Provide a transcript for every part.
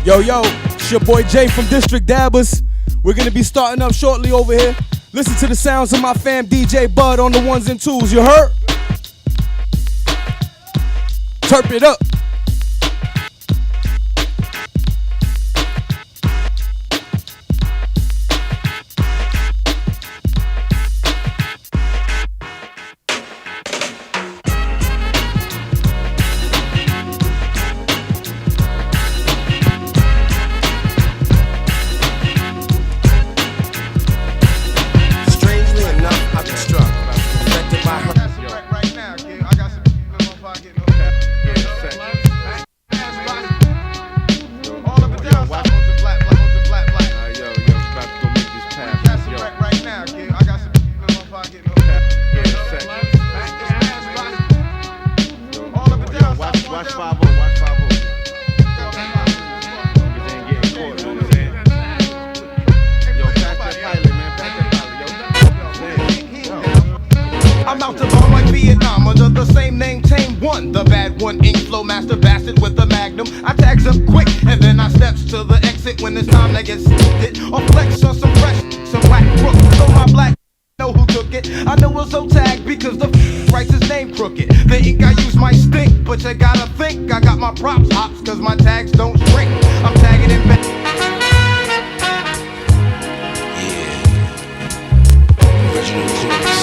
Yo, it's your boy Jay from District Dabbers. We're gonna be starting up shortly over here. Listen to the sounds of my fam DJ Bud on the ones and twos, you heard? Terp it up. When it's time to get stupid or flex on some fresh, some whack crook. So my black know who took it. I know it's so tagged because the writes his name crooked. The ink I use might stink, but you gotta think I got my props hops, cause my tags don't shrink. I'm tagging in back. Yeah. Original chorus.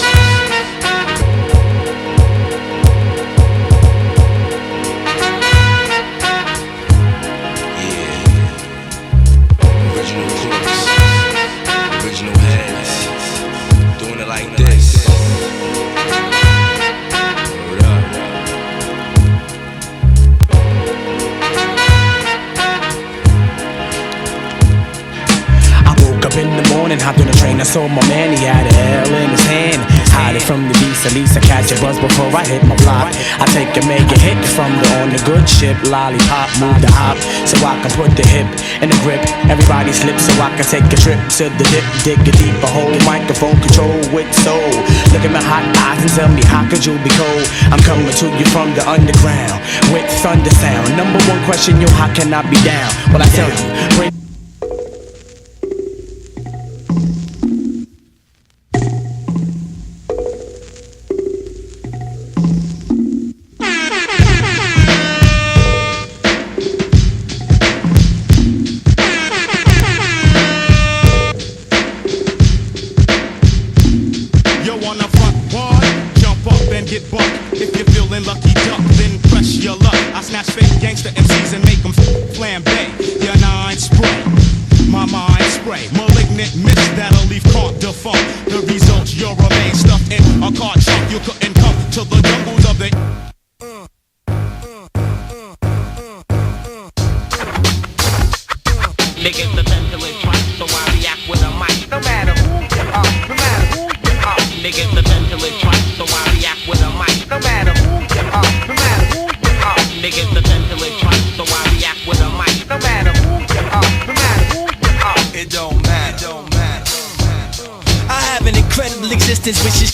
Hopped on the train, I saw my man, he had a L in his hand. Hide it from the beast, at least I catch a buzz before I hit my block. I take a mega hit from the on the good ship. Lollipop, move the hop, so I can put the hip in the grip. Everybody slips so I can take a trip to the dip. Dig a deeper hole, microphone control with soul. Look at my hot eyes and tell me how could you be cold? I'm coming to you from the underground with thunder sound. Number one question, yo, how can I be down? Well, I tell you, break.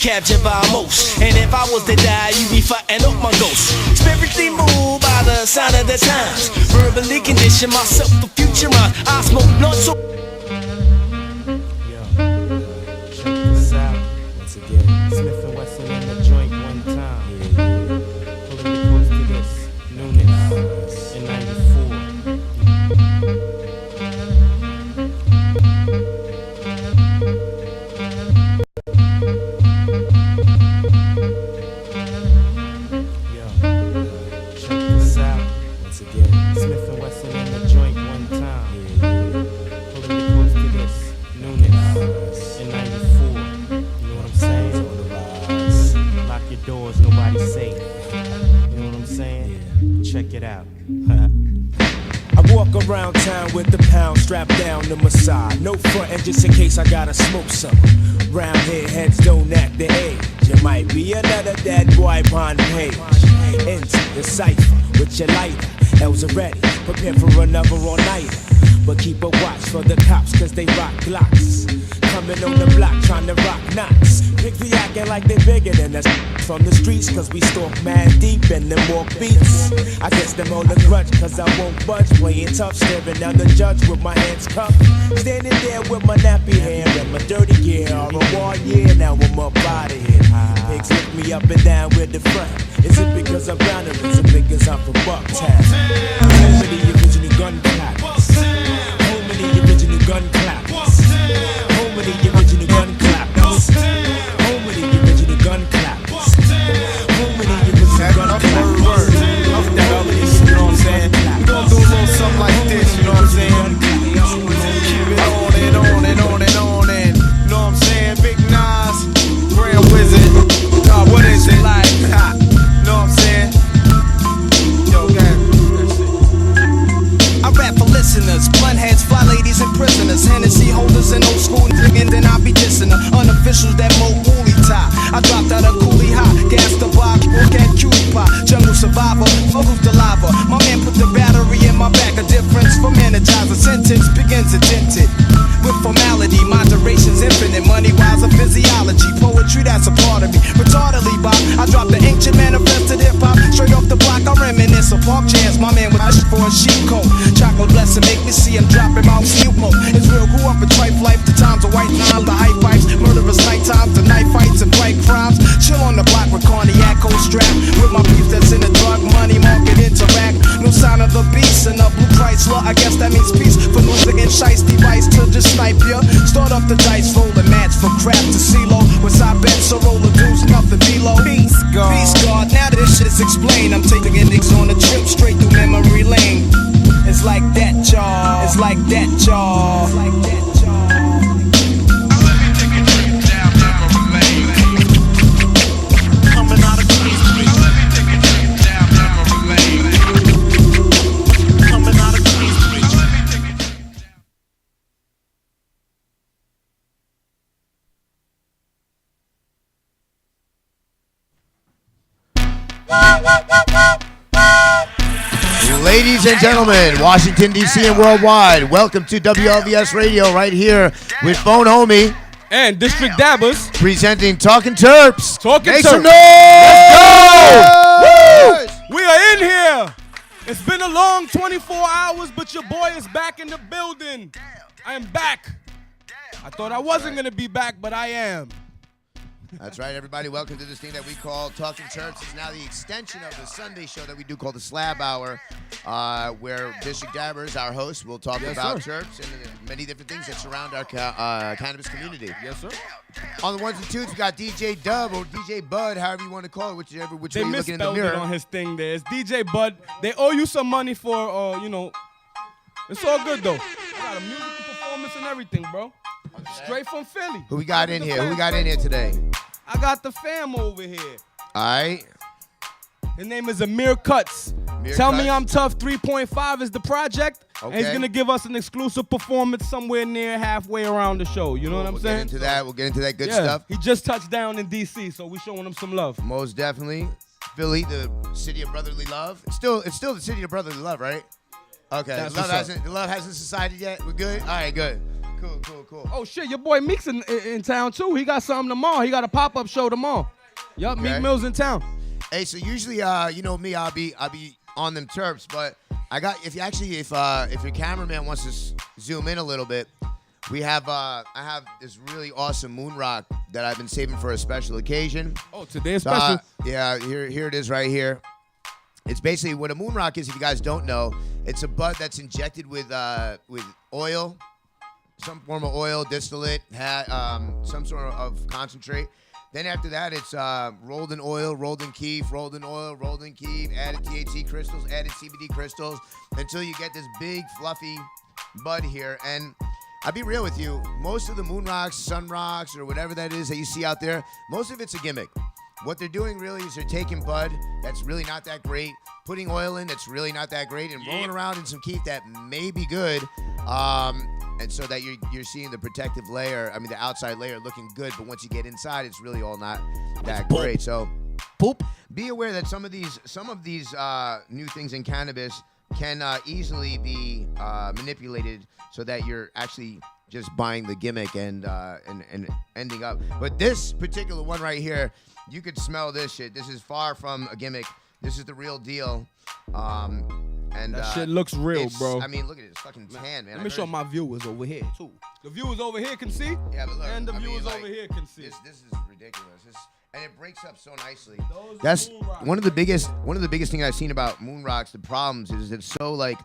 Captured by most. And if I was to die, you'd be fighting up my ghost. Spiritually moved by the sign of the times. Verbally condition myself for future rhymes. I smoke blunt so. Yo, check this out. Once again, Smith and Wesson in the joint one time. Pulling it close to this. Newness in 94. Around town with the pound strapped down to my side. No frontin' just in case I gotta smoke some. Round here heads don't act the age. You might be another dead boy on page. Into the cipher with your lighter. L's are ready, prepare for another all-nighter. But keep a watch for the cops cause they rock glocks. coming on the block trying to rock knots. Pigs be acting like they bigger than us from the streets, cause we stalk mad deep and them walk beats. I guess them all a grudge, cause I won't budge. Playing tough, staring down the judge with my hands cupped. Standing there with my nappy hair and my dirty gear. All a war year, now I'm up out of here. Pigs lift me up and down with the front. Is it because I'm down or is it because I'm from Bucktown? Home of the original gun clappers. Home of the original gun clappers. Home of the original gun clappers. Home of the original gun clappers. Home of the original gun clappers. You know what I'm saying? We gon' do a little something like this, you know what I'm saying? Keep it on and on and on and on and, you know what I'm saying? Big Nas, Grand Wizard, God, what is it like? Ha, you know what I'm saying? Yo, I rap for listeners, blunt heads, fly ladies, and prisoners. Hennessy holders and old school drinking, then I be dissing her. Unofficials that mo woolly tie. I dropped out of coolie high, gas the bar, look at cutie pie. Jungle survivor, focus the lava. My man put the battery in my back. A difference from energizer. Sentence begins addicted. With formality, moderation's infinite. Money wise of physiology. Poetry, that's a part of me. Retardedly, Bob. I dropped the ancient manifested hip hop. Straight off the block, I reminisce of park chairs. My man with a for a sheep coat. Chocolate blessing, make me see him dropping my snoop mode. It's real, grew up in trife life. The times of white times, the hype pipes. Murderous night times, the night fights and bright crimes. Chill on the block with cognac, cold strap. With my beef that's in the drug money market interact. No sign of the beast and the blue Chrysler. I guess that means peace. For music and shice device to just snipe ya. Start off the dice, roll the match for crap to CeeLo. With side bets, so roll the deuce, nothing below. Peace God. Peace God. Now that this shit's explained, I'm taking index on a trip straight through memory lane. It's like that, y'all. It's like that, y'all. It's like that, y'all. let me take a trip down memory lane. Coming out of Queensbridge. Let me take a trip down memory lane. Coming out of Queensbridge. Let me take a trip down. Ladies and gentlemen, Washington, D.C. and worldwide, welcome to WLVS Radio right here with Phone Homie And District Dabbers. presenting Talking Terps. Talking Make Terps. some noise! We are in here. It's been a long 24 hours, but your boy is back in the building. I am back. I thought I wasn't going to be back, but I am. That's right, everybody. Welcome to this thing that we call Talking Terps. It's now the extension of the Sunday show that we do called the Slab Hour, where District Dabbers, our host, will talk about Terps and many different things that surround our cannabis community. Yes, sir. On the ones and twos, we got DJ Dub or DJ Bud, however you want to call it, which way you're looking in the misspelled mirror. it on his thing there. It's DJ Bud. They owe you some money for, it's all good, though. I got a musical performance and everything, bro. Straight from Philly. Who we got in here? Who we got in here today? I got the fam over here. All right. His name is Amir Cuts. Amir Tell Cuts. Me I'm Tough 3.5 is the project. And he's Okay. going to give us an exclusive performance somewhere near halfway around the show. You know what I'm We'll saying? get into that. We'll get into that good Yeah. stuff. He just touched down in D.C., so we showing him some love. Most definitely. Philly, the city of brotherly love. It's still the city of brotherly love, right? Okay. That's Love what's up. the love hasn't subsided yet. We're good? All right, good. Cool. Oh, shit, your boy Meek's in town, too. He got something tomorrow. He got a pop-up show tomorrow. Yup, Okay. Meek Mill's in town. Hey, so usually, you know me, I'll be on them Terps, but if your cameraman wants to zoom in a little bit, I have this really awesome moon rock that I've been saving for a special occasion. Oh, today's So, special. yeah, here it is right here. It's basically what a moon rock is. If you guys don't know, it's a bud that's injected with oil, some form of oil, distillate, some sort of concentrate. Then after that, it's rolled in oil, rolled in keef, rolled in oil, rolled in keef, added THC crystals, added CBD crystals, until you get this big, fluffy bud here. And I'll be real with you, most of the moon rocks, sun rocks, or whatever that is that you see out there, most of it's a gimmick. What they're doing really is they're taking bud that's really not that great, putting oil in that's really not that great, and rolling around in some keef that may be good. And so that you're seeing the protective layer, the outside layer looking good, but once you get inside, it's really all not that great. So, be aware that some of these new things in cannabis can easily be manipulated so that you're actually just buying the gimmick and ending up. But this particular one right here, you could smell this shit. This is far from a gimmick. This is the real deal. And That shit looks real, bro. I mean, look at it. It's fucking tan, man. Let me show my viewers over here, too. The viewers over here can see, Yeah, but look, and the I mean, viewers like, over here can see. This is ridiculous. And it breaks up so nicely. Those are That's moon rocks. one of the biggest things I've seen about moon rocks. The problems is it's so like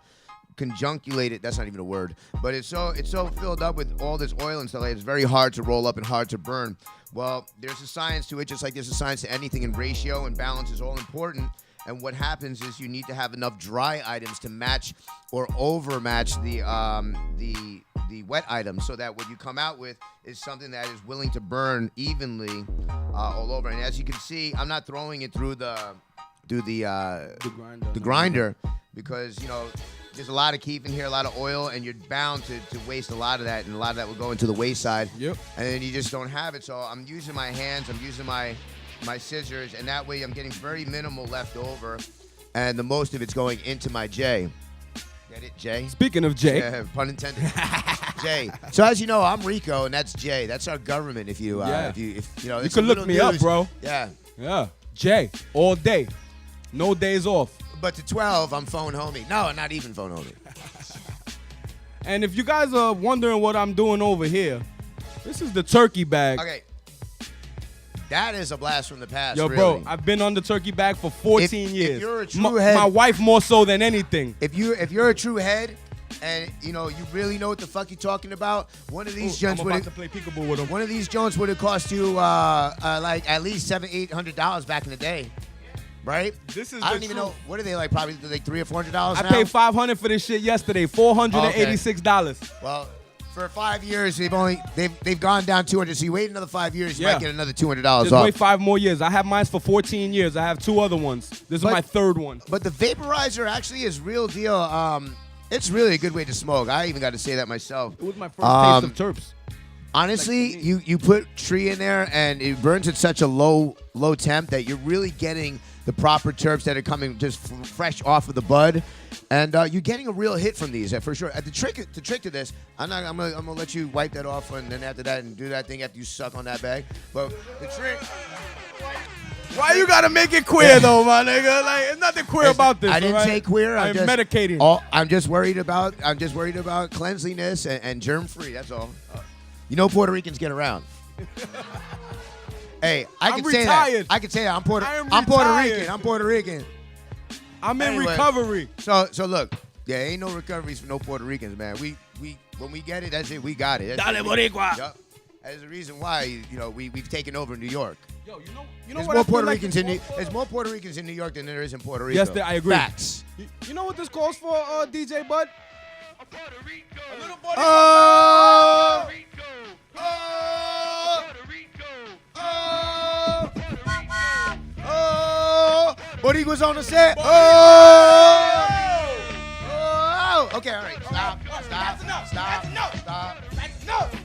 conjunculated. That's not even a word, but it's so filled up with all this oil and stuff. Like, it's very hard to roll up and hard to burn. Well, there's a science to it, just like there's a science to anything, and ratio and balance is all important. And what happens is you need to have enough dry items to match or overmatch the wet items, so that what you come out with is something that is willing to burn evenly all over. And as you can see, I'm not throwing it through the grinder because there's a lot of keef in here, a lot of oil, and you're bound to waste a lot of that, and a lot of that will go into the waste side. Yep. And then you just don't have it. So I'm using my hands, I'm using my scissors, and that way I'm getting very minimal left over, and the most of it's going into my J. Get it, Jay? Speaking of Jay. Yeah, pun intended. Jay. So as you know, I'm Rico, and that's Jay. That's our government. If you You it's can a look little me up, news. bro. Yeah. Yeah. Jay, all day. No days off. But to 12, I'm phone homie. No, not even phone homie. And if you guys are wondering what I'm doing over here, this is the turkey bag. Okay. That is a blast from the past. Yo, really. bro, I've been on the turkey bag for 14 If years. you're a true head- my wife more so than anything. If you're a true head, and you really know what the fuck you're talking about, one of these joints I'm would about to play peekaboo with him. one of these joints would have cost you like at least $700-800 back in the day, right? This is I the don't even truth. know what are they like, probably like $300 or $400 I now. paid $500 for this shit yesterday. $486. Well, for 5 years they've gone down 200. So you wait another 5 years, you Yeah. might get another $200 Just off. wait 5 more years. I have mine for 14 years. I have 2 other ones. This is But- my 3rd one. But the vaporizer actually is real deal. It's really a good way to smoke. I even got to say that myself. It was my first taste of Terps. Honestly, Like for me. you put tree in there and it burns at such a low temp that you're really getting the proper terps that are coming just fresh off of the bud, and you're getting a real hit from these for sure. The trick to this, I'm gonna let you wipe that off, and then after that and do that thing after you suck on that bag. But the trick. Why you gotta make it queer though, my nigga? Like, there's nothing queer about this. I didn't all right? say queer. I'm just medicating. I'm just worried about cleanliness and germ free. That's all. Puerto Ricans get around. Hey, I'm can say retired. that. I can say that. I'm Puerto retired. Rican. I'm Puerto Rican. I'm in Anyway. recovery. So look, ain't no recoveries for no Puerto Ricans, man. We when we get it, that's it. We got it. Dale Boricua. Yup. That's the reason why we've taken over New York. Yo, you know There's what more I feel Puerto like Ricans this there's more Puerto Ricans in New York than there is in Puerto Rico. Yes, I agree. Facts. You know what this calls for, DJ Bud? A little Boricua. Oh! Oh! Boricua's on the set. Oh! Oh! Okay, all right. Stop. That's enough. Stop. That's enough. Stop. That's enough.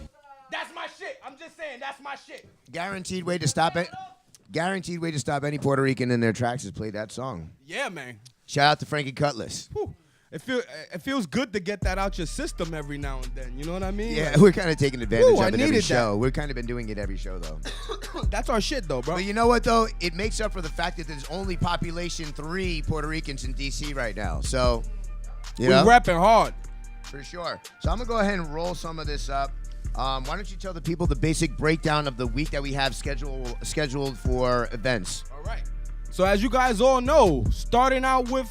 That's my shit. I'm just saying, that's my shit. Guaranteed way to stop it. Guaranteed way to stop any Puerto Rican in their tracks is play that song. Yeah, man. Shout out to Frankie Cutlass. Whew. It feels good to get that out your system every now and then. You know what I mean? Yeah, Like, we're kind of taking advantage Ooh, I of it every needed show. that. We've kind of been doing it every show, though. that's our shit, though, bro. But you know what, though? It makes up for the fact that there's only population 3 Puerto Ricans in D.C. right now. So, you know, We rapping hard. for sure. So I'm going to go ahead and roll some of this up. Why don't you tell the people the basic breakdown of the week that we have scheduled for events? All right. So as you guys all know, starting out with,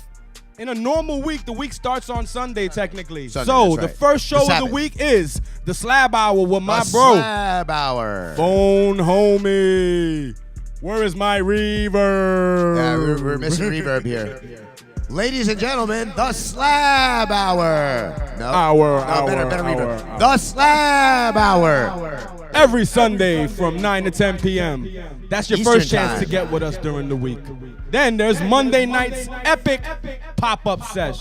in a normal week, the week starts on Sunday, technically. Sunday, so that's the right. first show The of the Sabbath. week is the Slab Hour with my The bro, Slab Hour. Phone Homie. Where is my reverb? Yeah, we're missing reverb here. Ladies and gentlemen, the Slab Hour. No, better reverb. hour. The Slab Hour. Every Sunday from 9 to 10 p.m. That's your Eastern first chance time. to get with us during the week. Then there's Monday night's epic pop-up sesh.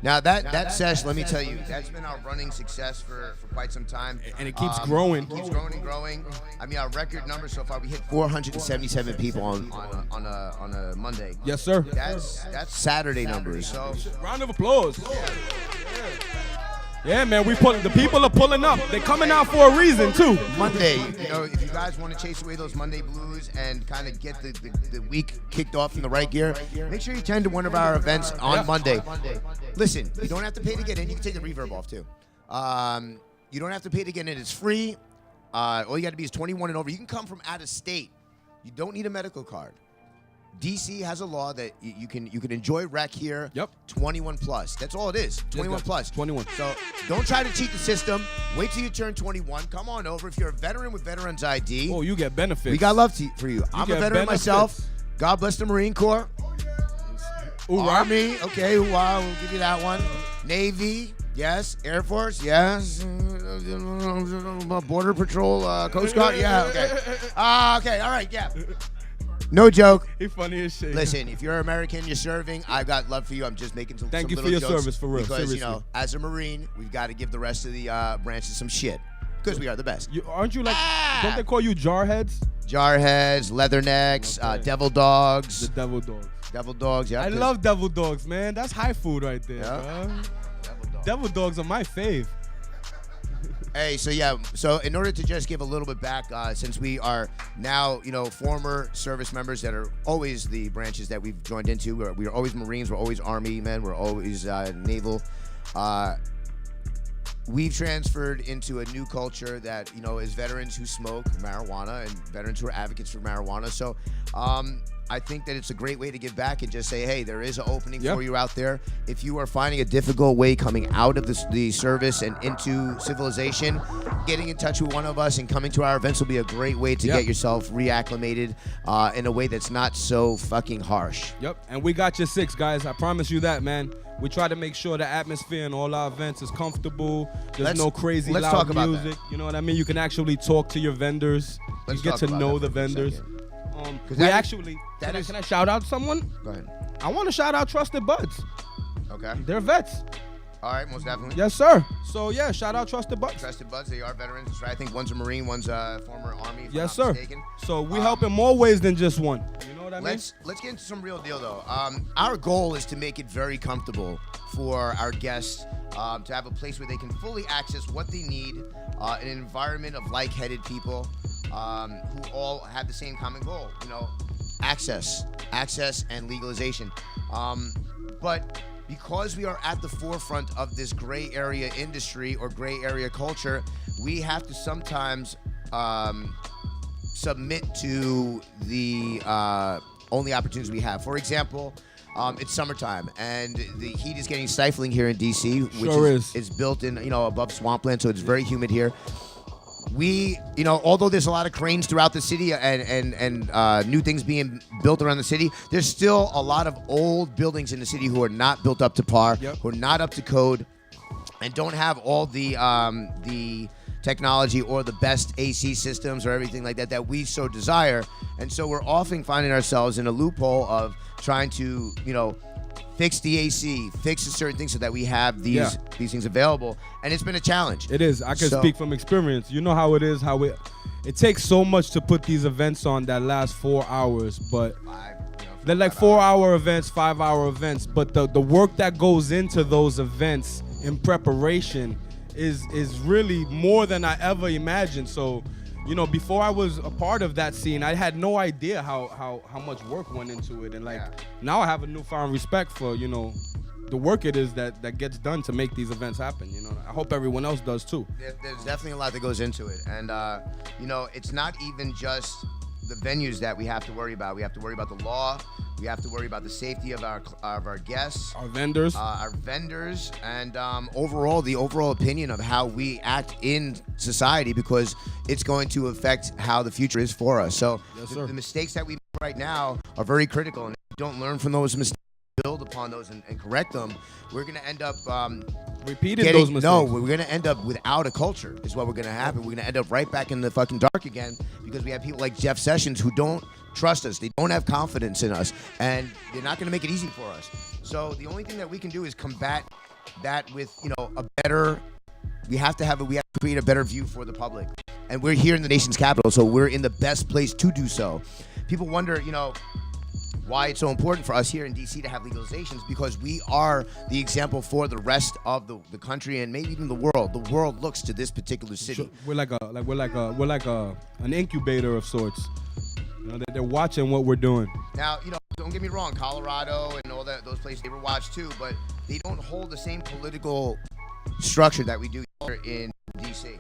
Now that sesh, let me tell you, that's been our running success for quite some time, And it keeps growing. Keeps growing and growing. I mean, our record number so far, we hit 477 people on a Monday. Yes, sir. That's Saturday numbers. So Round of applause. Yeah, man, the people are pulling up. They're coming out for a reason too. Monday, if you guys want to chase away those Monday blues and kind of get the week kicked off in the right gear, make sure you attend to one of our events on Monday. Listen, you don't have to pay to get in. You can take the reverb off too. You don't have to pay to get in. It's free. All you got to be is 21 and over. You can come from out of state. You don't need a medical card. DC has a law that you can enjoy rec here. Yep. 21 plus. That's all it is. 21 plus. 21. So don't try to cheat the system. Wait till you turn 21. Come on over. If you're a veteran with Veterans ID, Oh, you get benefits. we got love for you. I'm a get veteran benefits. myself. God bless the Marine Corps. Hoorah. Army, okay, hoorah, we'll give you that one. Navy, yes. Air Force, yes. Border Patrol, Coast Guard, yeah, okay. Okay, all right, yeah. No joke. He funny as shit. Listen, if you're American, you're serving, I've got love for you. I'm just making some Thank you little for your jokes service, for real, Because, seriously. as a Marine, we've got to give the rest of the branches some shit. Because we are the best. Aren't you like, don't they call you jarheads? Jarheads, leathernecks, Okay. devil dogs. The devil dogs. Devil dogs, yeah. I 'cause- love devil dogs, man. That's high food right there, Yeah. bro. devil dogs. Devil dogs are my fave. Hey, so in order to just give a little bit back, since we are now, former service members that are always the branches that we've joined into. We're always Marines, we're always Army men, we're always Naval. We've transferred into a new culture that, is veterans who smoke marijuana and veterans who are advocates for marijuana. So I think that it's a great way to give back and just say, hey, there is an opening for you out there. If you are finding a difficult way coming out of the service and into civilization, getting in touch with one of us and coming to our events will be a great way to get yourself reacclimated in a way that's not so fucking harsh. Yep, and we got your six, guys. I promise you that, man. We try to make sure the atmosphere in all our events is comfortable. There's no crazy let's loud talk about music. that. You know what I mean? You can actually talk to your vendors. Let's you get talk to about know that the for a vendors. second. We that- actually, that can, is- can I shout out someone? Go ahead. I want to shout out Trusted Buds. Okay. They're vets. All right, most definitely. Yes, sir. So, yeah, shout out Trusted Buds. Trusted Buds, they are veterans. That's right. I think one's a Marine, one's a former Army, if Yes, I'm not sir. mistaken. So we help in more ways than just one. You know what I mean? Let's get into some real deal, though. Our goal is to make it very comfortable for our guests to have a place where they can fully access what they need, an environment of like-headed people who all have the same common goal, access and legalization. But because we are at the forefront of this gray area industry or gray area culture, we have to sometimes submit to the only opportunities we have. For example, it's summertime and the heat is getting stifling here in DC, which Sure is built in, above swampland, so it's very humid here. We, although there's a lot of cranes throughout the city and new things being built around the city, there's still a lot of old buildings in the city who are not built up to par, who are not up to code, and don't have all the technology or the best AC systems or everything like that we so desire. And so we're often finding ourselves in a loophole of trying to, fix the AC, fix a certain thing so that we have these things available. And it's been a challenge. It is. I can speak from experience. You know how it is, it takes so much to put these events on that last 4 hours, but they're like 4-hour events, 5-hour events, but the work that goes into those events in preparation is really more than I ever imagined. So, before I was a part of that scene, I had no idea how much work went into it. And now I have a newfound respect for, the work it is that gets done to make these events happen. I hope everyone else does too. There's definitely a lot that goes into it. And, it's not even just the venues that we have to worry about. We have to worry about the law. We have to worry about the safety of our guests, Our vendors. and the overall opinion of how we act in society, because it's going to affect how the future is for us. So the mistakes that we make right now are very critical, and if we don't learn from those mistakes, build upon those and correct them, we're going to end up repeating those mistakes. No, we're going to end up without a culture is what we're going to happen. We're going to end up right back in the fucking dark again, because we have people like Jeff Sessions who don't trust us. They don't have confidence in us, and they're not going to make it easy for us. So the only thing that we can do is combat that with, a better, we have to create a better view for the public. And we're here in the nation's capital, so we're in the best place to do so. People wonder, why it's so important for us here in DC to have legalizations, because we are the example for the rest of the country and maybe even the world. The world looks to this particular city. We're like an incubator of sorts. You know, they're watching what we're doing. Now, you know, don't get me wrong, Colorado and all those places, they were watched too, but they don't hold the same political structure that we do here in DC.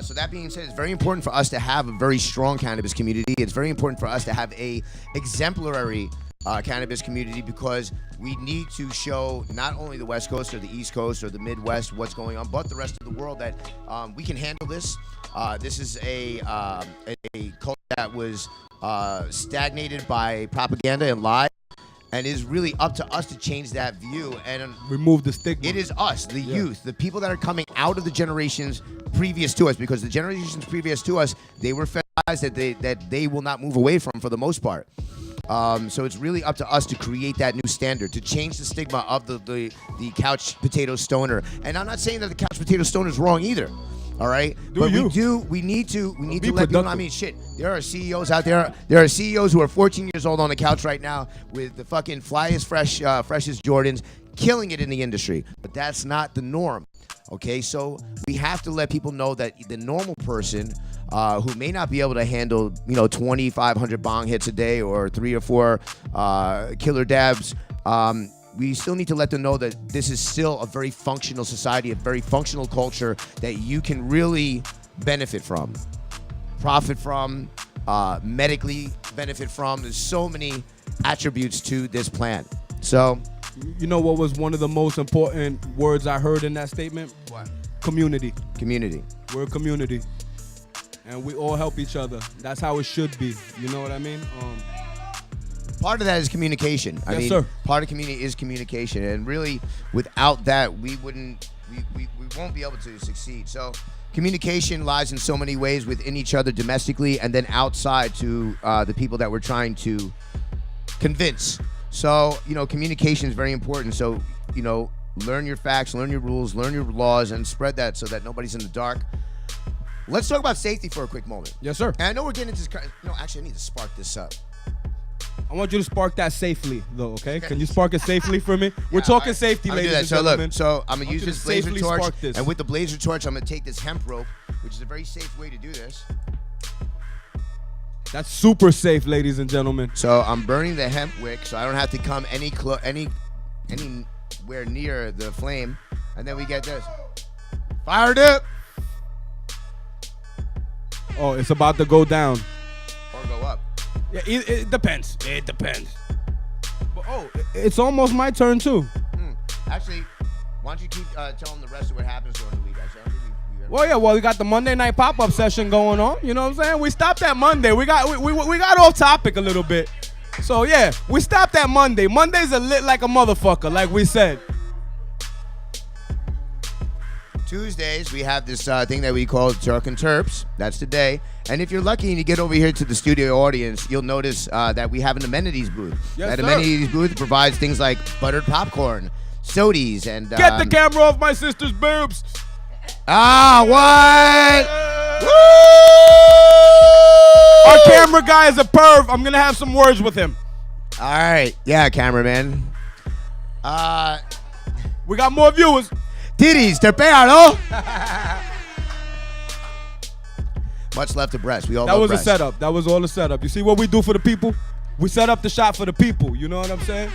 So that being said, it's very important for us to have a very strong cannabis community. It's very important for us to have a exemplary cannabis community, because we need to show not only the West Coast or the East Coast or the Midwest what's going on, but the rest of the world that we can handle this. This is a culture that was stagnated by propaganda and lies, and it is really up to us to change that view and remove the stigma. It is us, the youth, the people that are coming out of the generations previous to us, because the generations previous to us, they were fed lies that they will not move away from for the most part. So it's really up to us to create that new standard, to change the stigma of the couch potato stoner. And I'm not saying that the couch potato stoner is wrong either. All right, but we need to let people know. I mean, shit. There are CEOs out there. There are CEOs who are 14 years old on the couch right now with the fucking freshest Jordans, killing it in the industry. But that's not the norm. Okay, so we have to let people know that the normal person who may not be able to handle, 2,500 bong hits a day or 3 or 4 killer dabs. We still need to let them know that this is still a very functional society, a very functional culture that you can really benefit from, profit from, medically benefit from. There's so many attributes to this plan. So, you know what was one of the most important words I heard in that statement? What? Community. Community. We're a community, and we all help each other. That's how it should be. You know what I mean? Part of that is communication. I mean, part of community is communication, and really, without that, we won't be able to succeed. So, communication lies in so many ways within each other domestically, and then outside to the people that we're trying to convince. So, communication is very important. So, learn your facts, learn your rules, learn your laws, and spread that so that nobody's in the dark. Let's talk about safety for a quick moment. Yes, sir. And I know we're getting into this. No, actually, I need to spark this up. I want you to spark that safely, though, okay? Can you spark it safely for me? We're talking safety, ladies and gentlemen. So I'm going to use this blazer torch, this. and with the blazer torch, I'm going to take this hemp rope, which is a very safe way to do this. That's super safe, ladies and gentlemen. So I'm burning the hemp wick, so I don't have to come anywhere near the flame. And then we get this. Fired up! Oh, it's about to go down. Or go up. Yeah, it depends. It depends. But, it's almost my turn, too. Actually, why don't you keep telling the rest of what happens during the week, guys? Well, we got the Monday night pop-up session going on. You know what I'm saying? We stopped at Monday. We got off topic a little bit. So, yeah, we stopped at Monday. Mondays are lit like a motherfucker, like we said. Tuesdays, we have this thing that we call Terps. That's today. And if you're lucky and you get over here to the studio audience, you'll notice that we have an amenities booth. Yes, that sir. amenities booth provides things like buttered popcorn, sodies, and... Get the camera off my sister's boobs. What? Our camera guy is a perv. I'm going to have some words with him. All right. Yeah, cameraman. We got more viewers. Titties, terpeado. Much left to breast. We all That love was breast. a setup. That was all a setup. You see what we do for the people? We set up the shot for the people. You know what I'm saying?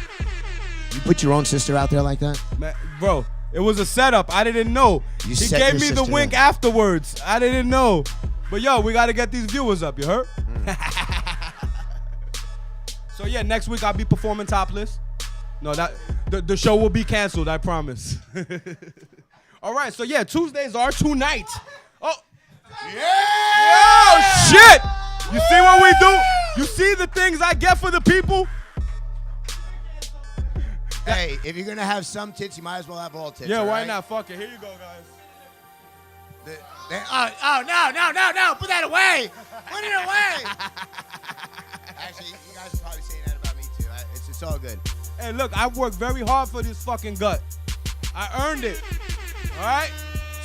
You put your own sister out there like that? Man, bro, it was a setup. I didn't know. He gave me the wink afterwards. I didn't know. But yo, we got to get these viewers up. You heard? So yeah, next week I'll be performing topless. No, the show will be canceled, I promise. All right, so yeah, Tuesdays are tonight. Oh. Yeah! Oh, shit! You see what we do? You see the things I get for the people? Hey, if you're going to have some tits, you might as well have all tits. Yeah, why right? not? Fuck it. Here you go, guys. No. Put that away. Put it away. Actually, you guys are probably saying that about me, too. It's all good. Hey, look, I worked very hard for this fucking gut. I earned it. All right?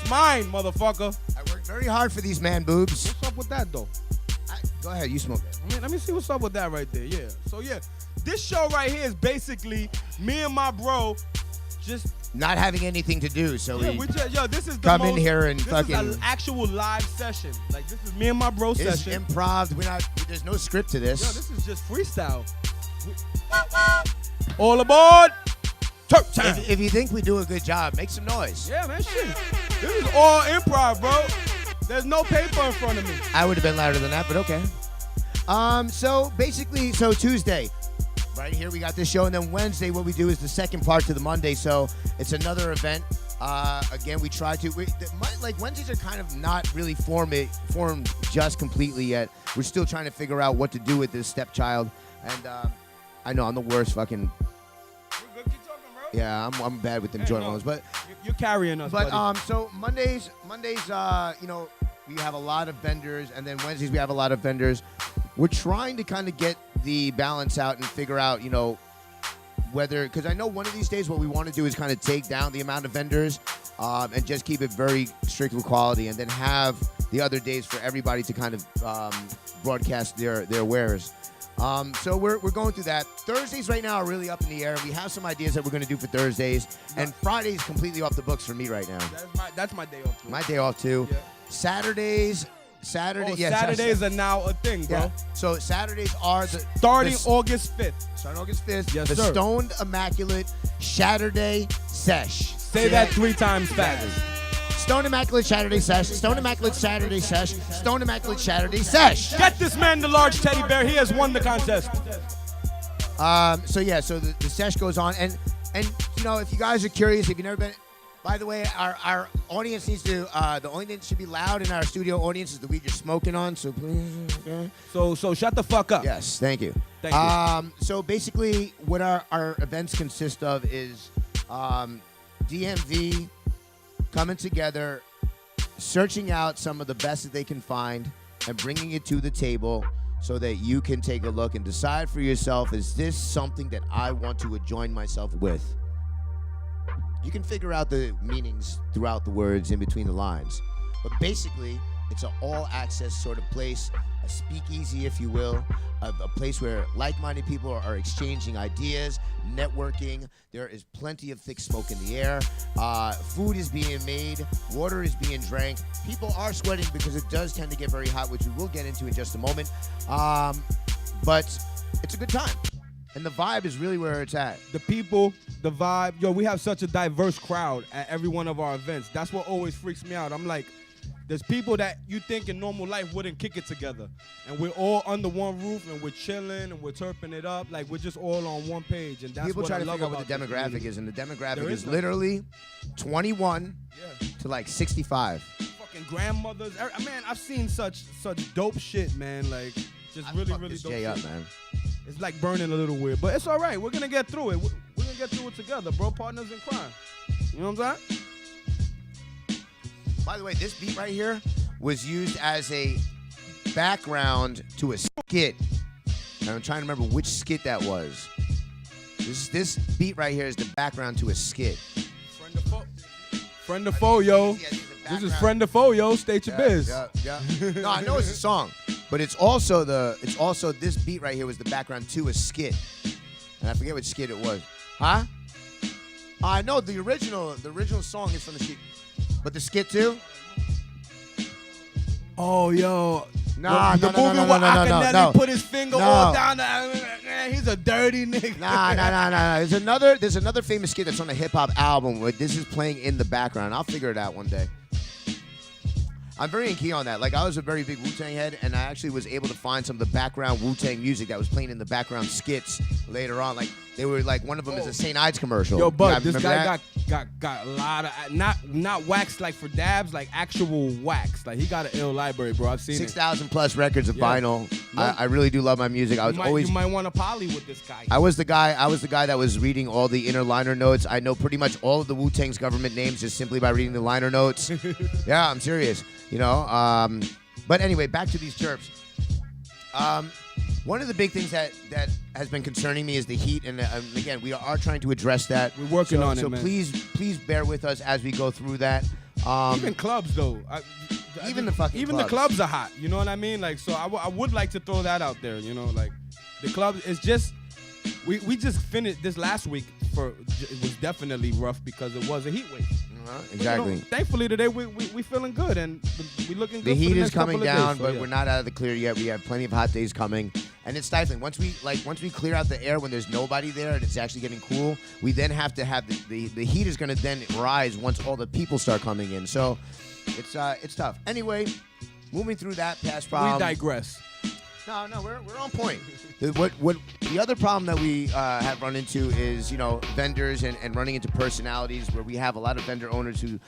It's mine, motherfucker. I worked very hard for these man boobs. What's up with that, though? Go ahead, you smoke it. Let me see what's up with that right there. Yeah. So yeah, this show right here is basically me and my bro just not having anything to do. So we just this is the come most, in here and this fucking. is an actual live session. Like this is me and my bro It's session. improv. There's no script to this. Yo, this is just freestyle. All aboard! Terp time. If you think we do a good job, make some noise. Yeah, man, shit. This is all improv, bro. There's no paper in front of me. I would have been louder than that, but okay. So basically, Tuesday, right here we got this show, and then Wednesday what we do is the second part to the Monday. So it's another event. Again, we try to. Wednesdays are kind of not really formed just completely yet. We're still trying to figure out what to do with this stepchild, and I know I'm the worst fucking. You're good. Keep talking, bro. Yeah, I'm bad with them joint loans, but you're carrying us. But buddy. so Mondays, we have a lot of vendors, and then Wednesdays we have a lot of vendors. We're trying to kind of get the balance out and figure out, whether, because I know one of these days what we want to do is kind of take down the amount of vendors and just keep it very strict with quality, and then have the other days for everybody to kind of broadcast their wares. So we're going through that. Thursdays right now are really up in the air. We have some ideas that we're going to do for Thursdays, and Friday's completely off the books for me right now. That's my day off too. My day off too. Yeah. Saturdays are now a thing, bro. Yeah. So Saturdays are starting August 5th. Starting August 5th. Yes, the sir. Stoned Immaculate Saturday Sesh. Say that 3 times fast. Stone Immaculate Saturday Sesh. Stone Immaculate Saturday Sesh. Stone Immaculate Saturday Sesh. Get this man the large teddy bear. He has won the contest. So the sesh goes on, and if you guys are curious, if you've never been. By the way, our audience needs to. The only thing that should be loud in our studio audience is the weed you're smoking on. So please. Okay. So shut the fuck up. Yes, thank you. Thank you. So basically, what our events consist of is DMV coming together, searching out some of the best that they can find, and bringing it to the table so that you can take a look and decide for yourself: is this something that I want to join myself with? You can figure out the meanings throughout the words in between the lines. But basically, it's an all-access sort of place, a speakeasy, if you will, a place where like-minded people are exchanging ideas, networking. There is plenty of thick smoke in the air. Food is being made. Water is being drank. People are sweating because it does tend to get very hot, which we will get into in just a moment. But it's a good time. And the vibe is really where it's at. The people, the vibe. Yo, we have such a diverse crowd at every one of our events. That's what always freaks me out. I'm like, there's people that you think in normal life wouldn't kick it together. And we're all under one roof, and we're chilling, and we're turping it up. Like, we're just all on one page. And that's people what try I to love figure out about what the this demographic community. is, and the demographic There is is none. literally 21 to like 65. Fucking grandmothers. Man, I've seen such dope shit, man. Like, just really dope this shit. J up, man. It's like burning a little weird, but it's all right. We're going to get through it. We're going to get through it together, bro. Partners in crime. You know what I'm saying? By the way, this beat right here was used as a background to a skit. And I'm trying to remember which skit that was. This beat right here is the background to a skit. Friend of foe, yo. This is friend of foe, yo. State your biz. Yeah. No, I know it's a song, but it's also this beat right here was the background to a skit, and I forget which skit it was. Huh? I know the original song is from the skit, but the skit too. Oh, yo. Nah, the movie where Akinelli put his finger all down the. Man, he's a dirty nigga. Nah. There's another famous skit that's on a hip hop album where this is playing in the background. I'll figure it out one day. I'm very key on that. Like, I was a very big Wu-Tang head, and I actually was able to find some of the background Wu-Tang music that was playing in the background skits later on. Like, they were like, one of them is a St. Ides commercial. Yo, Bud, You this remember guy got a lot of not wax like for dabs, like actual wax. Like, he got an ill library, bro. I've seen 6,000 plus records of Yeah. vinyl. I really do love my music. You might want to poly with this guy. I was the guy that was reading all the inner liner notes. I know pretty much all of the Wu-Tang's government names just simply by reading the liner notes. Yeah, I'm serious. You know. But anyway, back to these Terps. One of the big things that has been concerning me is the heat, and again, we are trying to address that. We're working on it, so man. please bear with us as we go through that. Even clubs, though. Even the fucking the clubs are hot. You know what I mean? Like, so I would like to throw that out there. You know, like the club is just we just finished this last week. It was definitely rough because it was a heat wave. Exactly. You know, thankfully today we feeling good and we looking good. The heat for the is next coming couple of down, days, so, but yeah. we're not out of the clear yet. We have plenty of hot days coming, and it's stifling. Once we clear out the air when there's nobody there and it's actually getting cool, we then have to have the heat is going to then rise once all the people start coming in. So it's tough. Anyway, moving through that past problem. We digress. No, we're on point. What the other problem that we have run into is, vendors and running into personalities where we have a lot of vendor owners who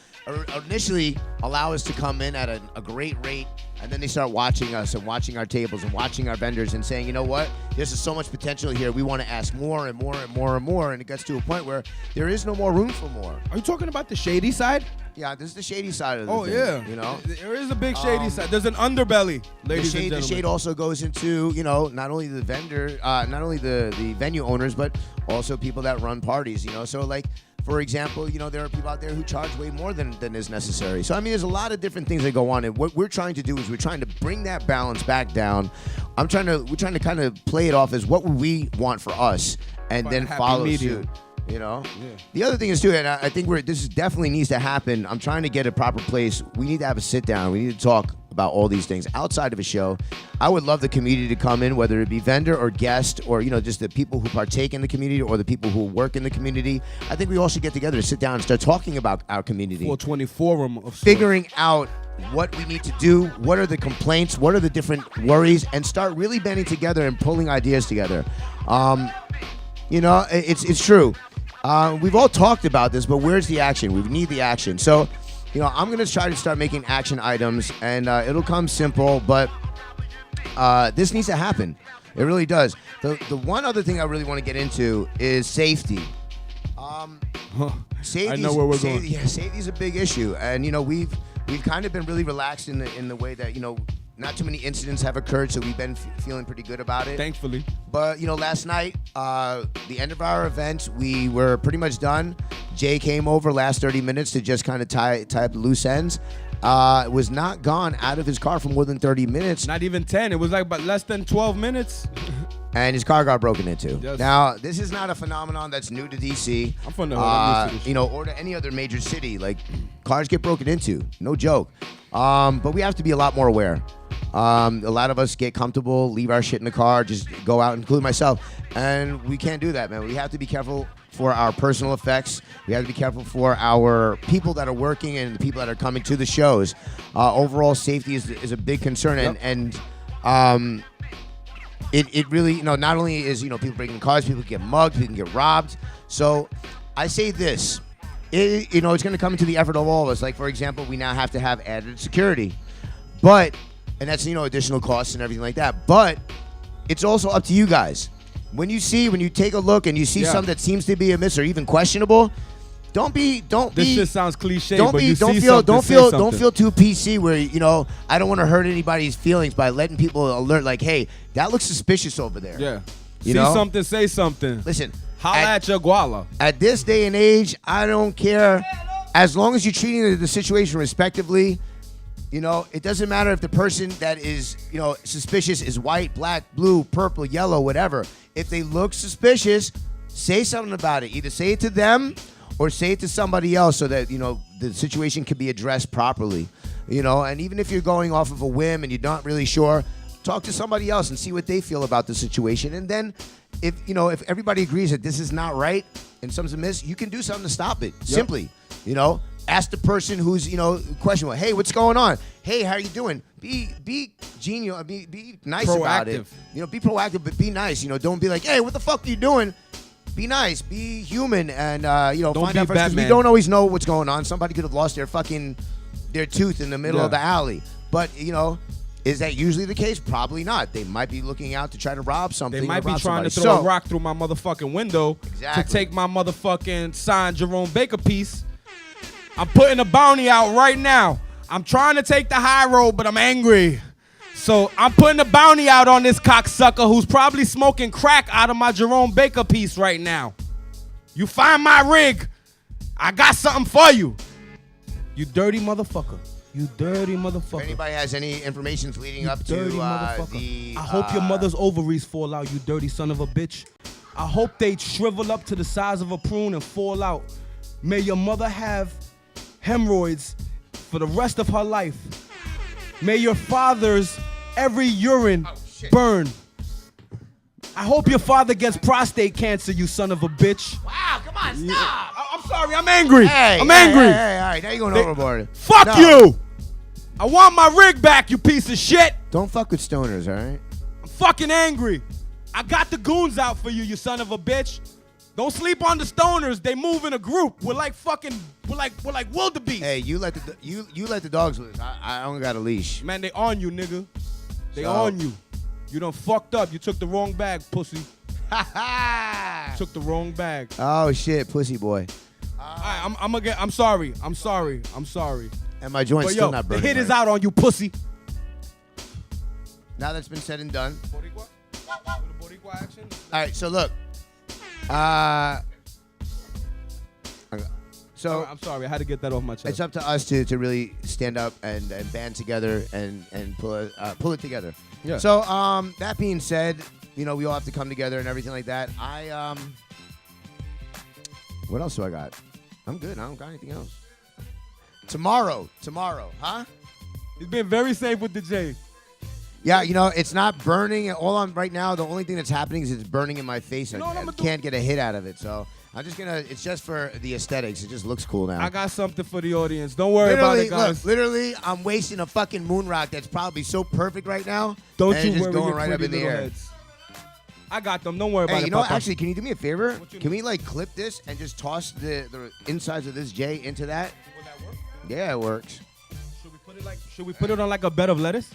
initially allow us to come in at a great rate, and then they start watching us and watching our tables and watching our vendors and saying, you know what, there's so much potential here. We want to ask more and more and more and more, and it gets to a point where there is no more room for more. Are you talking about the shady side? Yeah, this is the shady side of the thing. Yeah. There is a big shady side. There's an underbelly, ladies and gentlemen. The shade also goes into, not only the vendor, not only the venue owners, but also people that run parties, So, like, for example, there are people out there who charge way more than is necessary. So, I mean, there's a lot of different things that go on. And what we're trying to do is we're trying to bring that balance back down. We're trying to kind of play it off as what would we want for us and then follow suit. Yeah. The other thing is too, and I think this definitely needs to happen. I'm trying to get a proper place. We need to have a sit down. We need to talk about all these things outside of a show. I would love the community to come in, whether it be vendor or guest or just the people who partake in the community or the people who work in the community. I think we all should get together to sit down and start talking about our community. 420 forum of sorts. Figuring out what we need to do, what are the complaints, what are the different worries, and start really banding together and pulling ideas together. It's true. We've all talked about this, but where's the action? We need the action. So, I'm going to try to start making action items, and it'll come simple, but this needs to happen. It really does. The one other thing I really want to get into is safety. I know where we're going. Yeah, safety is a big issue, and we've kind of been really relaxed in the way that not too many incidents have occurred, so we've been feeling pretty good about it. Thankfully. But, last night, the end of our event, we were pretty much done. Jay came over last 30 minutes to just kind of tie up the loose ends. Was not gone out of his car for more than 30 minutes. Not even 10. It was like but less than 12 minutes. And his car got broken into. Yes. Now, this is not a phenomenon that's new to D.C. I'm from the hood. I'm used to this. Or to any other major city. Like, cars get broken into. No joke. But we have to be a lot more aware. A lot of us get comfortable, leave our shit in the car, just go out, including myself. And we can't do that, man. We have to be careful for our personal effects. We have to be careful for our people that are working and the people that are coming to the shows. Overall safety is a big concern. Yep. And it really, not only is, people breaking cars, people get mugged, people can get robbed. So I say this, it's going to come into the effort of all of us. Like, for example, we now have to have added security. And that's, additional costs and everything like that. But it's also up to you guys. When you take a look and you see something that seems to be amiss or even questionable, don't be. This shit sounds cliche, don't but be, you don't see feel, something, don't say feel, something. don't feel too PC. Where I don't want to hurt anybody's feelings by letting people alert. Like, hey, that looks suspicious over there. Yeah. You see know? something, say something. Listen, Holla at your guala. At this day and age, I don't care. As long as you're treating the situation respectively. It doesn't matter if the person that is, suspicious is white, black, blue, purple, yellow, whatever. If they look suspicious, say something about it. Either say it to them or say it to somebody else so that, the situation can be addressed properly. And even if you're going off of a whim and you're not really sure, talk to somebody else and see what they feel about the situation. And then if everybody agrees that this is not right and something's amiss, you can do something to stop it. Yep. Simply, ask the person who's, questionable. Hey, what's going on? Hey, how are you doing? Be genial. Be nice about it. Be proactive, but be nice. Don't be like, hey, what the fuck are you doing? Be nice. Be human, and don't find be out first. 'Cause we Batman. don't always know what's going on. Somebody could have lost their tooth in the middle of the alley. But is that usually the case? Probably not. They might be looking out to try to rob something. They might be rob trying somebody. to throw a rock through my motherfucking window Exactly. to take my motherfucking signed Jerome Baker piece. I'm putting a bounty out right now. I'm trying to take the high road, but I'm angry. So I'm putting a bounty out on this cocksucker who's probably smoking crack out of my Jerome Baker piece right now. You find my rig, I got something for you. You dirty motherfucker. You dirty If motherfucker. anybody has any information leading up to Dirty motherfucker. the... I hope your mother's ovaries fall out, you dirty son of a bitch. I hope they shrivel up to the size of a prune and fall out. May your mother have hemorrhoids for the rest of her life. May your father's every urine burn. I hope your father gets prostate cancer, you son of a bitch. Wow, come on, stop! I'm sorry, I'm angry. Hey, I'm hey, angry. Hey, all right, now you're going overboard. Fuck No. you! I want my rig back, you piece of shit! Don't fuck with stoners, all right? I'm fucking angry. I got the goons out for you, you son of a bitch. Don't sleep on the stoners. They move in a group. We're like wildebeest. Hey, you let the dogs loose. I don't got a leash. Man, they on you, nigga. They So- on you. You done fucked up. You took the wrong bag, pussy. Took the wrong bag. Oh shit, pussy boy. All right, I'm sorry. I'm sorry. And my joint's But still yo, not the burning. hit is right. out on you, pussy. Now that's been said and done. Boricua? Boricua action? All right, so look. So I'm sorry. I had to get that off my chest. it's up to us to really stand up and band together and pull it together. Yeah. So that being said, we all have to come together and everything like that. What else do I got? I'm good. I don't got anything else. Tomorrow, huh? He's been very safe with the J. Yeah, it's not burning. All on right now, the only thing that's happening is it's burning in my face. know what I'm I gonna do? can't get a hit out of it. So I'm just it's just for the aesthetics. It just looks cool now. I got something for the audience. Don't worry about it, guys. Literally, I'm wasting a fucking moon rock that's probably so perfect right now. Don't and you it's just worry, going your right up pretty in the little air. heads. I got them. Don't worry about Hey, it, you know what? Papa. Actually, can you do me a favor? What you Can mean? we clip this and just toss the insides of this J into that? Will that work? Yeah, it works. Should we put it on like a bed of lettuce?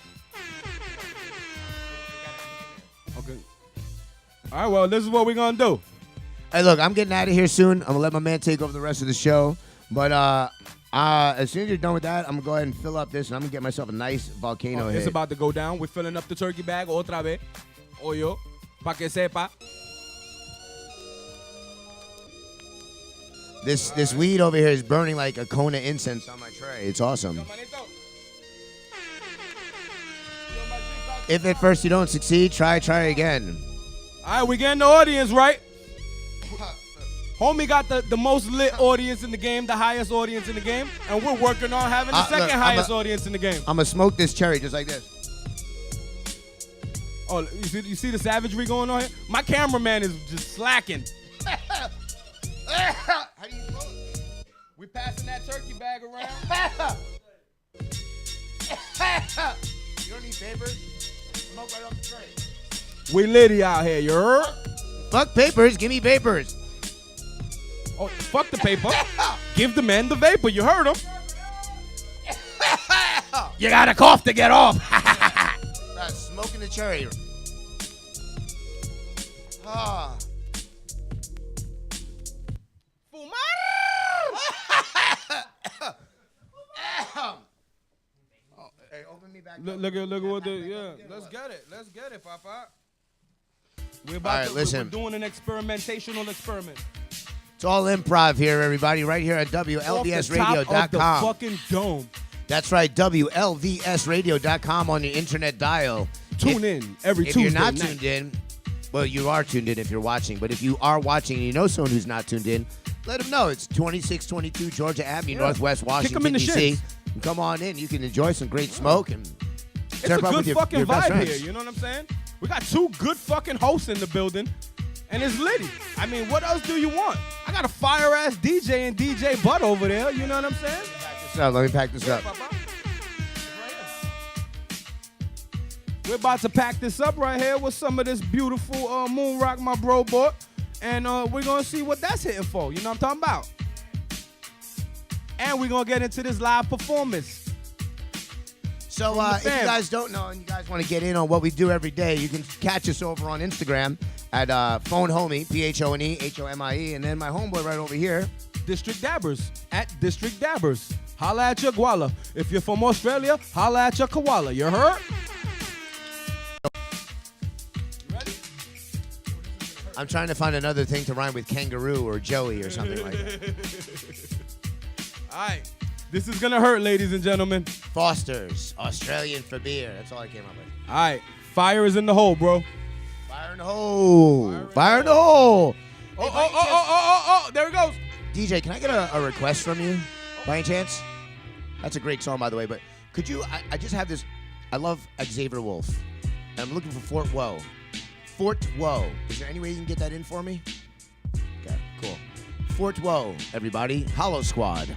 Okay. All right, well, this is what we're going to do. Hey, look, I'm getting out of here soon. I'm gonna let my man take over the rest of the show. But as soon as you're done with that, I'm gonna go ahead and fill up this, and I'm gonna get myself a nice volcano hit. It's about to go down. We're filling up the turkey bag otra vez. Oyo. Pa que sepa. This weed over here is burning like a cone of incense on my tray. It's awesome. If at first you don't succeed, try again. All right, we getting the audience right. Homie got the most lit audience in the game, the highest audience in the game, and we're working on having the second look, highest audience in the game. I'm gonna smoke this cherry just like this. Oh, you see the savagery going on here? My cameraman is just slacking. How do you smoke? We passing that turkey bag around. You don't need papers? Smoke right off the tray. We litty out here, you heard? Fuck papers, give me papers. Oh, fuck the paper. Give the man the vapor. You heard him. You got to cough to get off. Smoking the cherry. Ah. Hey, open me back. Look at what the Let's get it, Papa. We're All right, listen. We're doing an experimentational experiment. It's all improv here, everybody, right here at Off the top of the WLVSradio.com. fucking dome. That's right, WLVSradio.com on your internet dial. Tune in every If Tuesday you're not night. tuned in, well, you are tuned in if you're watching. But if you are watching and you know someone who's not tuned in, let them know. It's 2622 Georgia Avenue, Yeah. Northwest Kick 'em Washington, in the D.C. shins. And come on in. You can enjoy some great smoke and It's surf a out good with your fucking best vibe friends. here. You know what I'm saying? We got two good fucking hosts in the building, and it's litty. I mean, what else do you want? I got a fire ass DJ and DJ Bud over there. You know what I'm saying? So let me pack this up. Papa. We're about to pack this up right here with some of this beautiful moon rock my bro bought, and we're gonna see what that's hitting for. You know what I'm talking about? And we're gonna get into this live performance. So From the if you fam. guys don't know and you guys want to get in on what we do every day, you can catch us over on Instagram at Phone Homie, PHONE, HOMIE, and then my homeboy right over here. District Dabbers at District Dabbers. Holla at your guala. If you're from Australia, holla at your koala. You heard? I'm trying to find another thing to rhyme with kangaroo or Joey or something like that. All right. This is gonna hurt, ladies and gentlemen. Foster's, Australian for beer. That's all I came up with. All right, fire is in the hole, bro. Fire in the hole. Fire in the hole. Oh, there it goes. DJ, can I get a request from you, by any chance? That's a great song, by the way, but could you, I just have this, I love Xavier Wolf, and I'm looking for Fort Woe. Fort Woe. Is there any way you can get that in for me? Okay, cool. Fort Woe, everybody. Hollow Squad.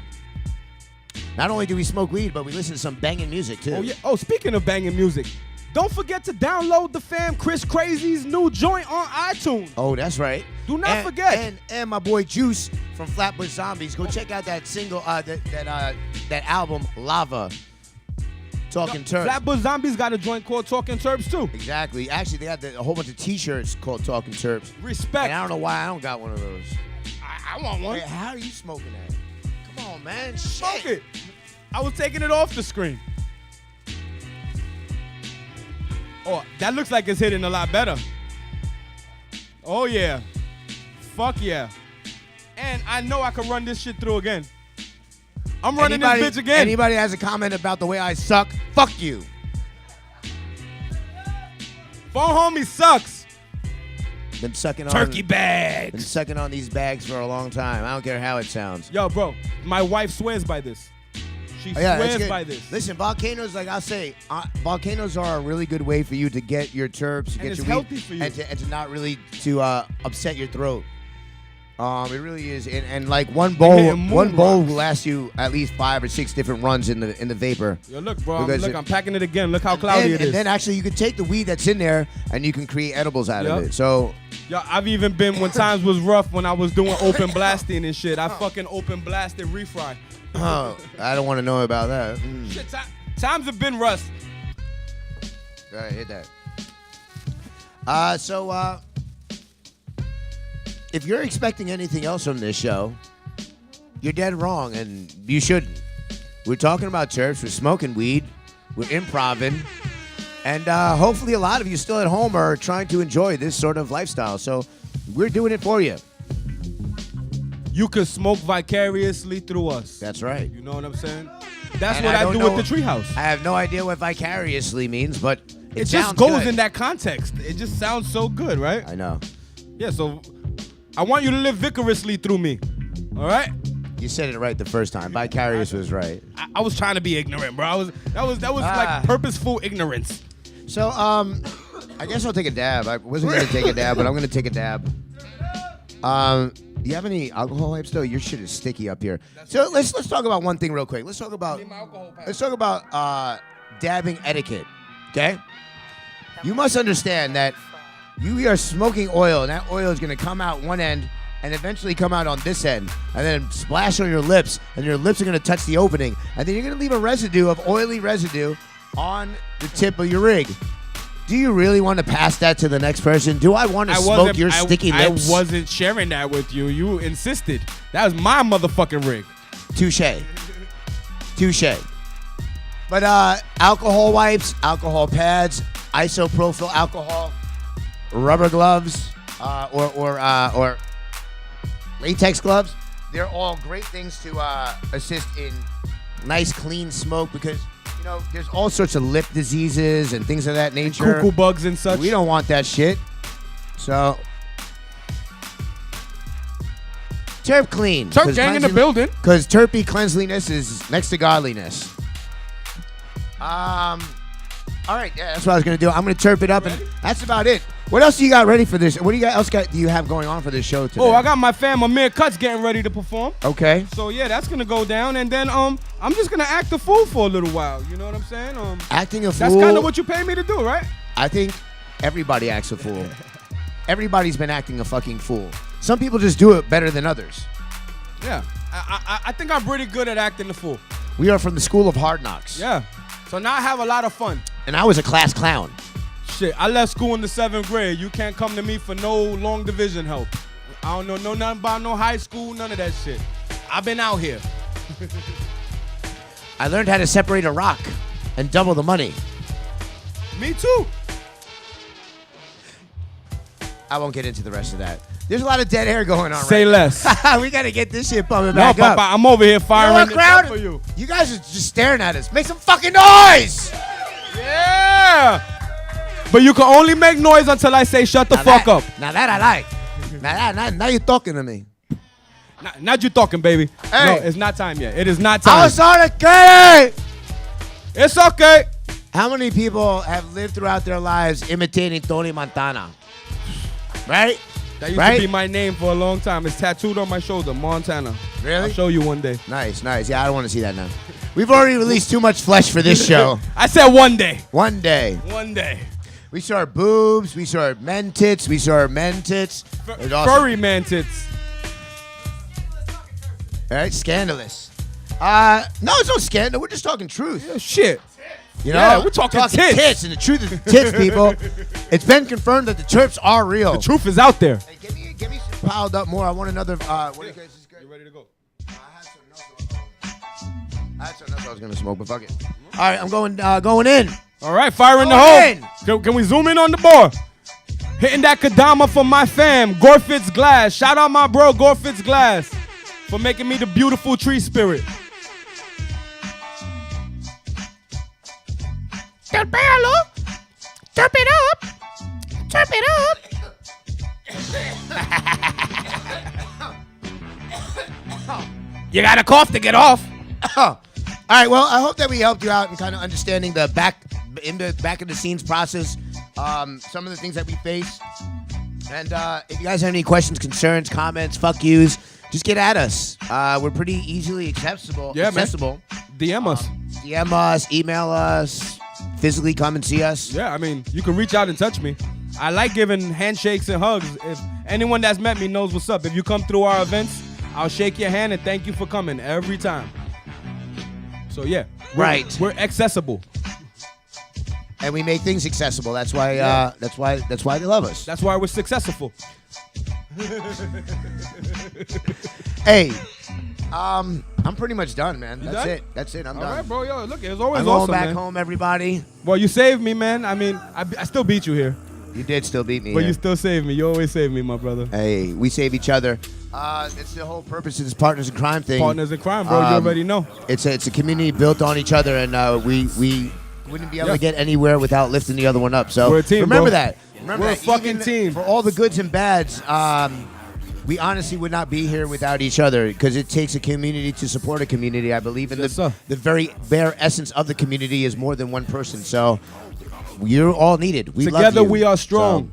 Not only do we smoke weed, but we listen to some banging music, too. Oh, yeah. Oh, speaking of banging music, don't forget to download the fam Chris Crazy's new joint on iTunes. Oh, that's right. Do not forget. And my boy Juice from Flatbush Zombies. Go check out that single, that album, Lava. Talking Terps. Flatbush Zombies got a joint called Talking Terps, too. Exactly. Actually, they had a whole bunch of T-shirts called Talking Terps. Respect. And I don't know why I don't got one of those. I want one. Hey, how are you smoking that? Come on, man. Smoke it. I was taking it off the screen. Oh, that looks like it's hitting a lot better. Oh, yeah. Fuck yeah. And I know I can run this shit through again. I'm running this bitch again. Anybody has a comment about the way I suck, fuck you. Phone homie sucks. Been sucking on Turkey bags. Been sucking on these bags for a long time. I don't care how it sounds. Yo, bro, my wife swears by this. She swears by this. Listen, volcanoes, like I'll say, volcanoes are a really good way for you to get your terps, to And get it's your healthy weed, for you. and to not really to upset your throat. It really is, and like one bowl will last you at least 5 or 6 different runs in the vapor. Yo, look, bro, I'm packing it again. Look how cloudy it is. And then actually, you can take the weed that's in there and you can create edibles out of it. So, yo, I've even been when times was rough when I was doing open blasting and shit. I fucking open blasted refry. I don't want to know about that. Shit, times have been rough. All right, hit that. If you're expecting anything else from this show, you're dead wrong, and you shouldn't. We're talking about Terps, we're smoking weed, we're improvising, and hopefully a lot of you still at home are trying to enjoy this sort of lifestyle, so we're doing it for you. You can smoke vicariously through us. That's right. You know what I'm saying? That's And what I don't do know- with the treehouse. I have no idea what vicariously means, but It just sounds goes good. in that context. It just sounds so good, right? I know. Yeah, so I want you to live vicariously through me. All right? You said it right the first time. Vicarious was right. I was trying to be ignorant, bro. That was like purposeful ignorance. So, I guess I'll take a dab. I wasn't going to take a dab, but I'm going to take a dab. Do you have any alcohol wipes though? Your shit is sticky up here. So let's talk about one thing real quick. Let's talk about dabbing etiquette. Okay? You must understand that you are smoking oil, and that oil is going to come out one end and eventually come out on this end, and then splash on your lips, and your lips are going to touch the opening, and then you're going to leave a residue of oily residue on the tip of your rig. Do you really want to pass that to the next person? Do I want to smoke your sticky lips? I wasn't sharing that with you. You insisted. That was my motherfucking rig. Touche. But alcohol wipes, alcohol pads, isopropyl alcohol, rubber gloves, or latex gloves. They're all great things to assist in nice, clean smoke because, you know, there's all sorts of lip diseases and things of that nature. Cuckoo bugs and such. We don't want that shit. So, Terp clean. Terp gang in the building. Because terpy cleanliness is next to godliness. All right, yeah, that's what I was gonna do. I'm gonna terp it up, and that's about it. What else do you got ready for this? What do you have going on for this show today? Oh, I got my fam Amir Cuts getting ready to perform. Okay. So yeah, that's gonna go down, and then I'm just gonna act a fool for a little while. You know what I'm saying? Acting a fool. That's kind of what you pay me to do, right? I think everybody acts a fool. Everybody's been acting a fucking fool. Some people just do it better than others. Yeah, I think I'm pretty good at acting the fool. We are from the school of hard knocks. Yeah. So now I have a lot of fun. And I was a class clown. Shit, I left school in the 7th grade. You can't come to me for no long division help. I don't know nothing about no high school, none of that shit. I've been out here. I learned how to separate a rock and double the money. Me too. I won't get into the rest of that. There's a lot of dead air going on Say right less. now. We got to get this shit pumping No, back up. Papa, I'm over here firing You know what, this crowd? up for you. You guys are just staring at us. Make some fucking noise! Yeah. But you can only make noise until I say shut the fuck up. Now that I like. Now you're talking to me. Not you talking, baby. Hey. No, it's not time yet. It is not I time. was on a kidding. It's okay. How many people have lived throughout their lives imitating Tony Montana? Right? That used Right? to be my name for a long time. It's tattooed on my shoulder, Montana. Really? I'll show you one day. Nice. Yeah, I don't want to see that now. We've already released too much flesh for this show. I said one day. One day. One day. We saw our boobs. We saw our men tits. It was awesome. Furry man tits. All right, scandalous. No, it's no scandal. We're just talking truth. Yeah, shit. You know, Yeah, we're talking tits. and the truth is tits, people. It's been confirmed that the Terps are real. The truth is out there. Hey, give me some piled up more. I want another. What do you guys? Is good? You ready to go? I had something else I was gonna smoke, but fuck it. All right, I'm going in. All right, fire in the Going hole. Can we zoom in on the board? Hitting that Kadama for my fam, Gorfitz Glass. Shout out my bro, Gorfitz Glass, for making me the beautiful tree spirit. Turp it up. Turp it up. You got a cough to get off. All right, well, I hope that we helped you out in kind of understanding the back of the scenes process, some of the things that we face. And if you guys have any questions, concerns, comments, fuck yous, just get at us. We're pretty easily accessible. Yeah, man. DM us. DM us, email us, physically come and see us. Yeah, I mean, you can reach out and touch me. I like giving handshakes and hugs. If anyone that's met me knows what's up. If you come through our events, I'll shake your hand and thank you for coming every time. So yeah, we're accessible. And we make things accessible. That's why. That's why they love us. That's why we're successful. Hey, I'm pretty much done, man. That's done? it. That's it. I'm All done. right, bro. Yo, look, it's always I'm going awesome, back man. home, everybody. Well, you saved me, man. I mean, I still beat you here, You did still beat me. but here. you still saved me. You always save me, my brother. Hey, we save each other. It's the whole purpose of this partners in crime thing. Partners in crime, bro. You already know. It's a community built on each other, and we wouldn't be able to get anywhere without lifting the other one up. So We're a team, remember bro. that. Remember We're a that. fucking Even team. For all the goods and bads, we honestly would not be here without each other because it takes a community to support a community. I believe in Yes, sir. the very bare essence of the community is more than one person. So you're all needed. We love Together you. we are strong.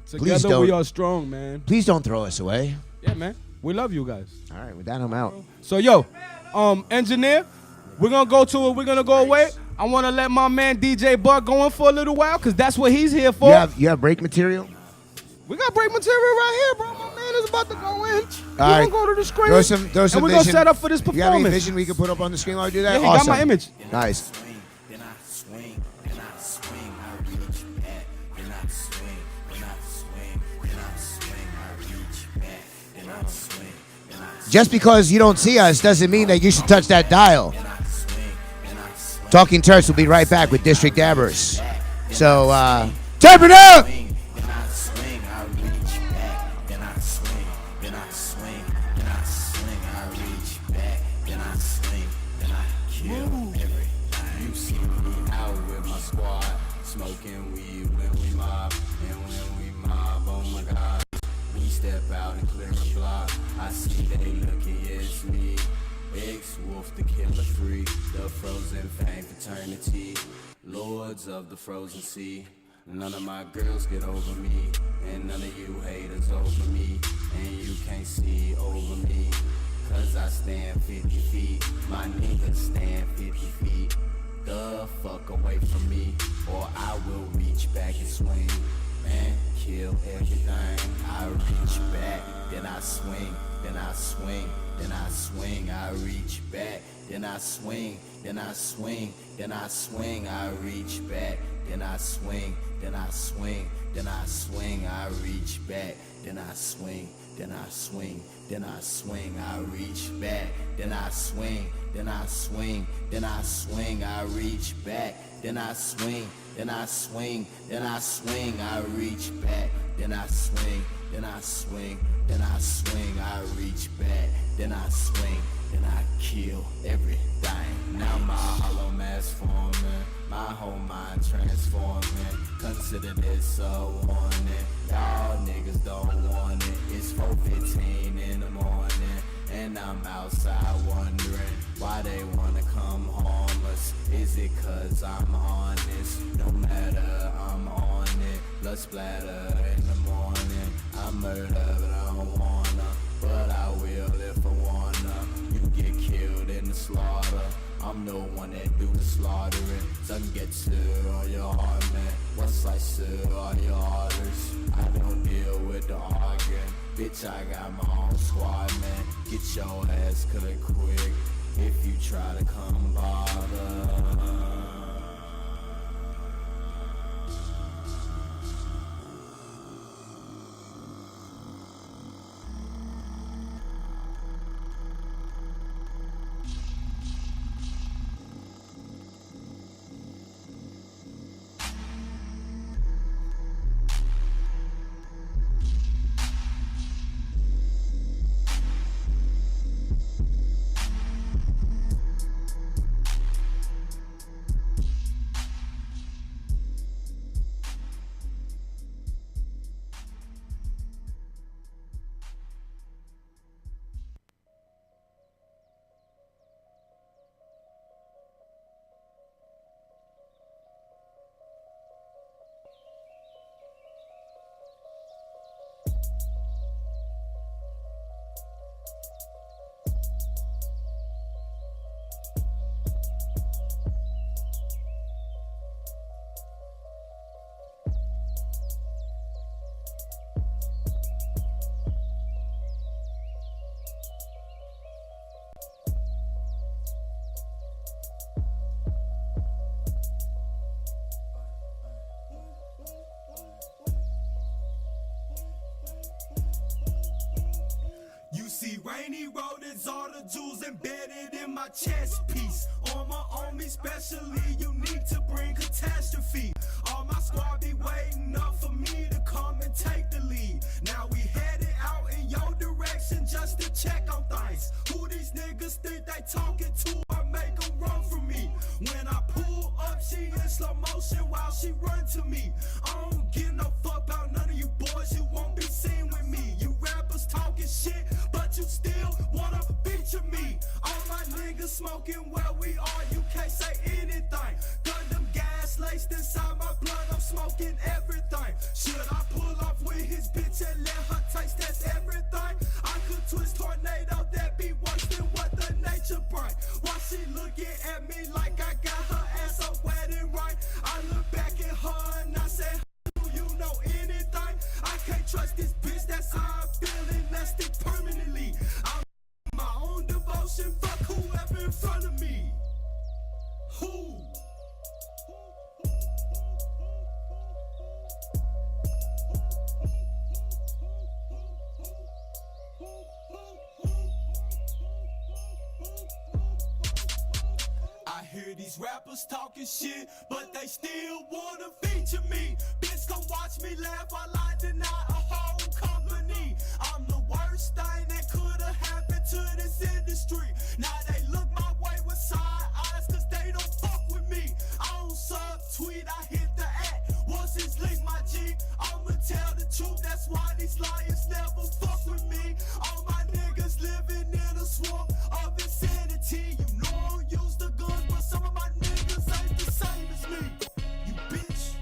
So, Together we are strong, man. please don't throw us away. Yeah, man. We love you guys. All right, with that, I'm out. So yo, engineer, we're gonna go to it. We're gonna go away. I want to let my man DJ Buck go in for a little while because that's what he's here for. You have break material? We got break material right here, bro. My man is about to go in. We're right. gonna go to the screen. Throw some and we're gonna vision. set up for this You have any performance. vision we can put up on the screen while I do that? Yeah, he Awesome. got my image. Nice. Just because you don't see us doesn't mean that you should touch that dial. Talking Terps will be right back with District Dabbers. So, turn it up! Smoking weed when we mob, and when we mob, oh my God, we step out and clear a block. I see they looking, it's me. Ex-Wolf, the killer freak, the frozen fang fraternity, lords of the frozen sea. None of my girls get over me, and none of you haters over me, and you can't see over me, cause I stand 50 feet, my niggas stand 50 feet. The fuck away from me, or I will reach back and swing. Man, kill everything. I reach back, then I swing, then I swing, then I swing. I reach back, then I swing, then I swing, then I swing. I reach back, then I swing, then I swing, then I swing. I reach back, then I swing, then I swing, then I swing. I reach back, then I swing, then I swing, then I swing. I reach back, then I swing, then I swing, then I swing. I reach back, then I swing, then I swing, then I swing, I reach back, then I swing, then I kill everything. Now my hollow mass forming, my whole mind transforming. Consider this a warning, y'all niggas don't want it. It's 4:15 in the morning, and I'm outside wondering why they wanna come harm us. Is it cause I'm honest? No matter, I'm on it. Blood splatter in the morning. I murder, but I don't wanna. But I will if I wanna. You get killed in the slaughter. I'm the one that do the slaughtering. Some get to all your heart, man. What's like to all your orders? I don't deal with the arguing. Bitch, I got my own squad, man. Get your ass cut quick if you try to come bother. See, Rainy Road is all the jewels embedded in my chest piece. Armor on me, specially unique to bring catastrophe. All my squad be waiting up for me to come and take the lead. Now we headed out in your direction just to check on things. Who these niggas think they talking to? I make them run from me. When I pull up, she in slow motion while she run to me. I don't give no fuck about none of you boys. You won't be seen with me. You rappers talking shit, but you still wanna feature me. All my niggas smoking where we are, you can't say anything. Gundam gas laced inside my blood, I'm smoking everything. Should I pull off with his bitch and let her taste that's everything? I could twist tornado, that be worse than what the nature bring. Why she looking at me like I got her ass a wedding ring? I look back at her and I say, do you know anything? I can't trust this bitch, that's how I'm feeling, less than permanently. I'm my own devotion, fuck whoever in front of me. Who? I hear these rappers talking shit, but they still wanna feature me. Bitch, come watch me laugh while I deny a whole company. I'm the worst thing that could've happened to this industry. Now they look my way with side eyes, cause they don't fuck with me. I don't subtweet, I hit the act. Once it's linked my G, I'ma tell the truth. That's why these liars never fuck with me. All my niggas living in a swamp of insanity. You know I don't use the guns, but some of my niggas ain't the same as me. You bitch.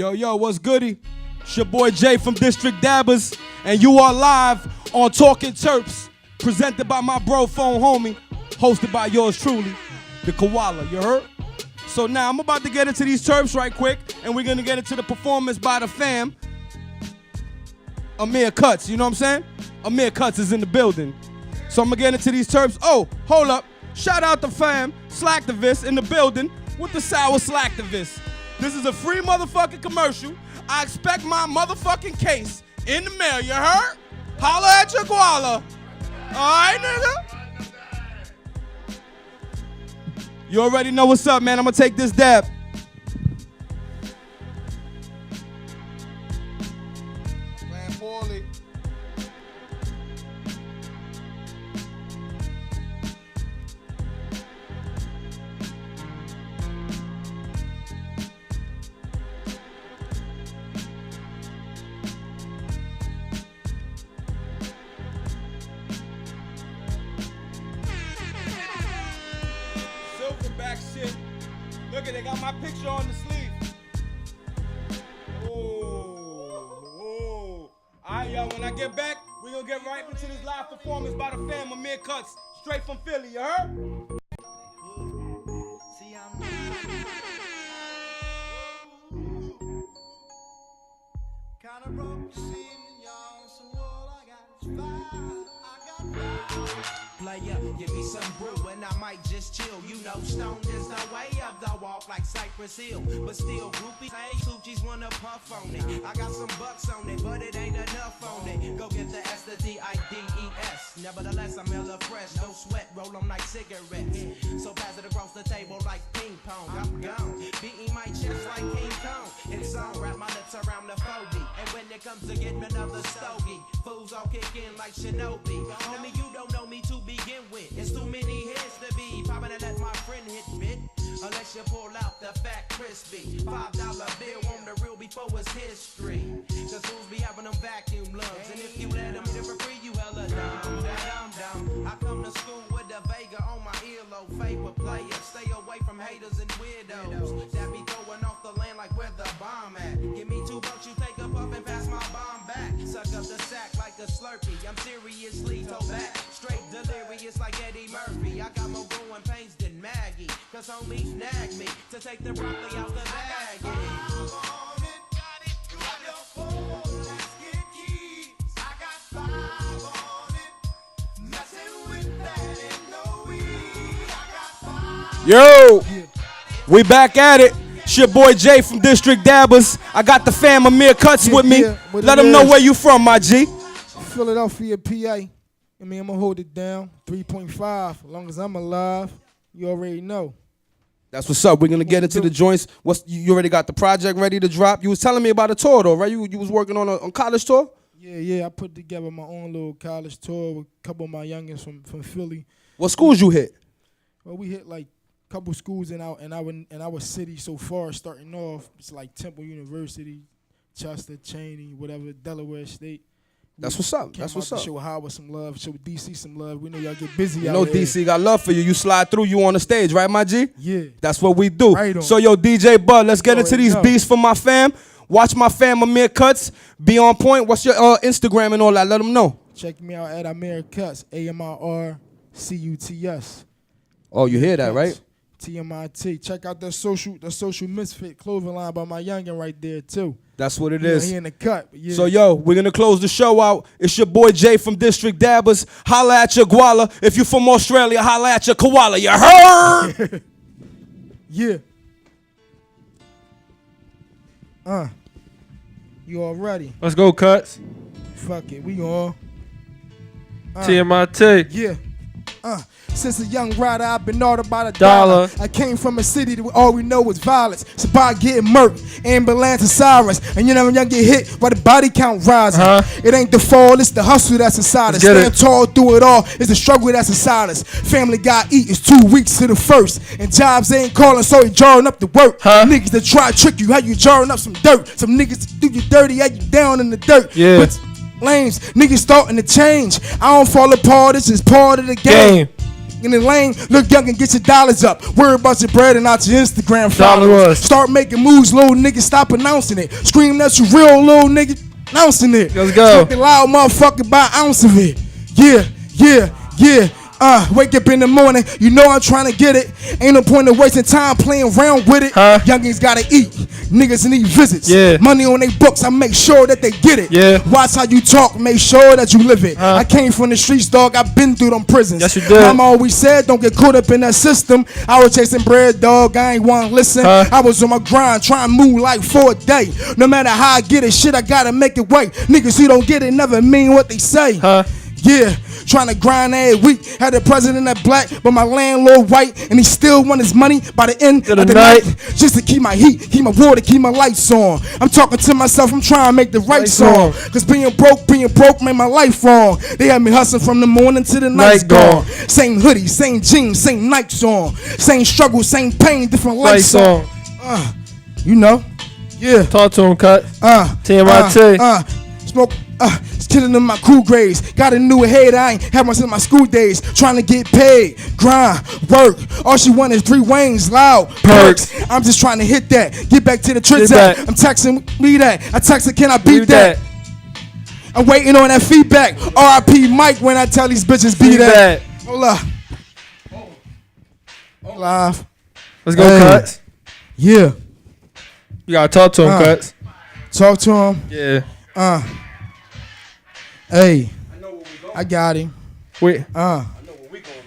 Yo, what's goody? It's your boy Jay from District Dabbers, and you are live on Talking Terps, presented by my bro Phone Homie, hosted by yours truly, the Koala, you heard? So now I'm about to get into these Terps right quick, and we're gonna get into the performance by the fam. Amir Cuts, you know what I'm saying? Amir Cuts is in the building. So I'm gonna get into these Terps. Oh, hold up. Shout out to fam, Slacktivist in the building with the sour Slacktivist. This is a free motherfucking commercial. I expect my motherfucking case in the mail, you heard? Holla at your koala. Alright, nigga? You already know what's up, man. I'm gonna take this dab. Playing poorly. Silverback shit. Look at they got my picture on the sleeve. Oh. Alright, y'all, when I get back, we gonna get right into this live performance by the fam, Amir Cuts, straight from Philly, you heard? Kinda broke the ceiling, y'all, so all I got is five. I got five. Player, give me some brew and I might just chill. You know, stone is the way of the walk like Cypress Hill. But still, groupies, hey, Suchi's wanna puff on it. I got some bucks on it, but it ain't enough on it. Go get the S, the D-I-D-E-S. Nevertheless, I'm hella fresh, no sweat, roll them like cigarettes. So pass it across the table like ping pong. I'm gone, beating my chest like King Kong. It's on, wrap my lips around the phobie. And when it comes to getting another stogie, fools all kick in like Shinobi. Homie, you don't know me to begin with. It's too many heads to be popping and let my friend hit bit. Unless you pull out the fat crispy $5 bill on the real before it's history. Cause fools be having them vacuum lungs. And if you let them hit it for free, you hella dumb. I come to school with a Vega on my earlobe. Favorite player, stay away from haters and weirdos that be throwing off the land like where the bomb at. Give me $2, you take a puff and pass my bomb back. Suck up the sack like a Slurpee. I'm seriously toe back. Straight delirious like Eddie Murphy. I got more growing pains than Maggie. Cause homies nag me to take the broccoli out the bag. Yo, we back at it. It's your boy Jay from District Dabbers. I got the fam Amir Cuts with me. Let them know where you from, my G. Philadelphia, PA. I mean, I'm going to hold it down. 3.5. As long as I'm alive, you already know. That's what's up. We're going to get into the joints. You already got the project ready to drop? You was telling me about a tour, though, right? You was working on a college tour? Yeah. I put together my own little college tour with a couple of my youngins from Philly. What schools you hit? Well, we hit like a couple schools in our city so far. Starting off, it's like Temple University, Chester, Cheney, whatever, Delaware State. That's what's up. That's what's up. Show Howard some love. Show DC some love. We know y'all get busy You out know here. DC got love for you. You slide through, you on the stage, right, my G? Yeah. That's what we do. Right on. So, yo, DJ Bud, let's get into these know. beats for my fam. Watch my fam Amir Cuts. Be on point. What's your Instagram and all that? Let them know. Check me out at Amir Cuts, AMIRCUTS. Oh, you hear that, right? TMIT. Check out the social misfit clothing line by my youngin right there too. That's what it You know, is. he in the cut. Yeah. So, yo, we're going to close the show out. It's your boy Jay from District Dabbers. Holla at your guala. If you're from Australia, holla at your koala. You heard? Yeah. You all ready? Let's go, Cuts. Fuck it. We on. TMIT. Yeah. Since a young rider, I've been all about a Dollar. dollar. I came from a city that all we know was violence. It's about getting murked, ambulance and sirens. And you never young get hit while the body count rising. It ain't the fall, it's the hustle that's inside us. Stand tall through it all, it's the struggle that's inside us. Family got eat, it's 2 weeks to the first. And jobs ain't calling, so he jarring up the work. Niggas that try to trick you, how you jarring up some dirt. Some niggas that do you dirty, how you down in the dirt. Yeah. But lames, niggas starting to change. I don't fall apart, this is part of the game. in the lane, look young and get your dollars up. Worry about your bread and not your Instagram followers. Start making moves, little nigga, stop announcing it. Scream that you real, little nigga, announcing it. Let's go. Smoking loud, motherfucker, by an ounce of it. Yeah. Wake up in the morning, you know I'm trying to get it. Ain't no point in wasting time playing around with it. Youngins gotta eat, niggas need visits. Money on their books, I make sure that they get it. Watch how you talk, make sure that you live it. I came from the streets, dog, I've been through them prisons. Yes, you did. Mama always said, don't get caught up in that system. I was chasing bread, dog, I ain't wanna listen. I was on my grind, trying to move like for a day. No matter how I get it, shit, I gotta make it right. Niggas who don't get it never mean what they say. Yeah, trying to grind every week. Had the president that black, but my landlord white, and he still want his money by the end of the night. Just to keep my heat, keep my water, keep my lights on. I'm talking to myself, I'm trying to make the right song. Cause being broke made my life wrong. They had me hustling from the morning to the night's gone. Same hoodie, same jeans, same Nikes on. Same struggle, same pain, different life song. You know, yeah. Talk to him, cut. TMIT. Smoke. Killing in my cool grades. Got a new head, I ain't had one since my school days. Trying to get paid, grind, work. All she want is 3 wings, loud, perks. I'm just trying to hit that. Get back to the tricks that. I'm texting me that. I texted, can I beat that? I'm waiting on that feedback. R.I.P. Mike when I tell these bitches be that. Hold up. Live. Let's go, Cuts. Yeah. You gotta talk to him, Cuts. Talk to him. Yeah. Hey, I got him. Wait. I know where we going,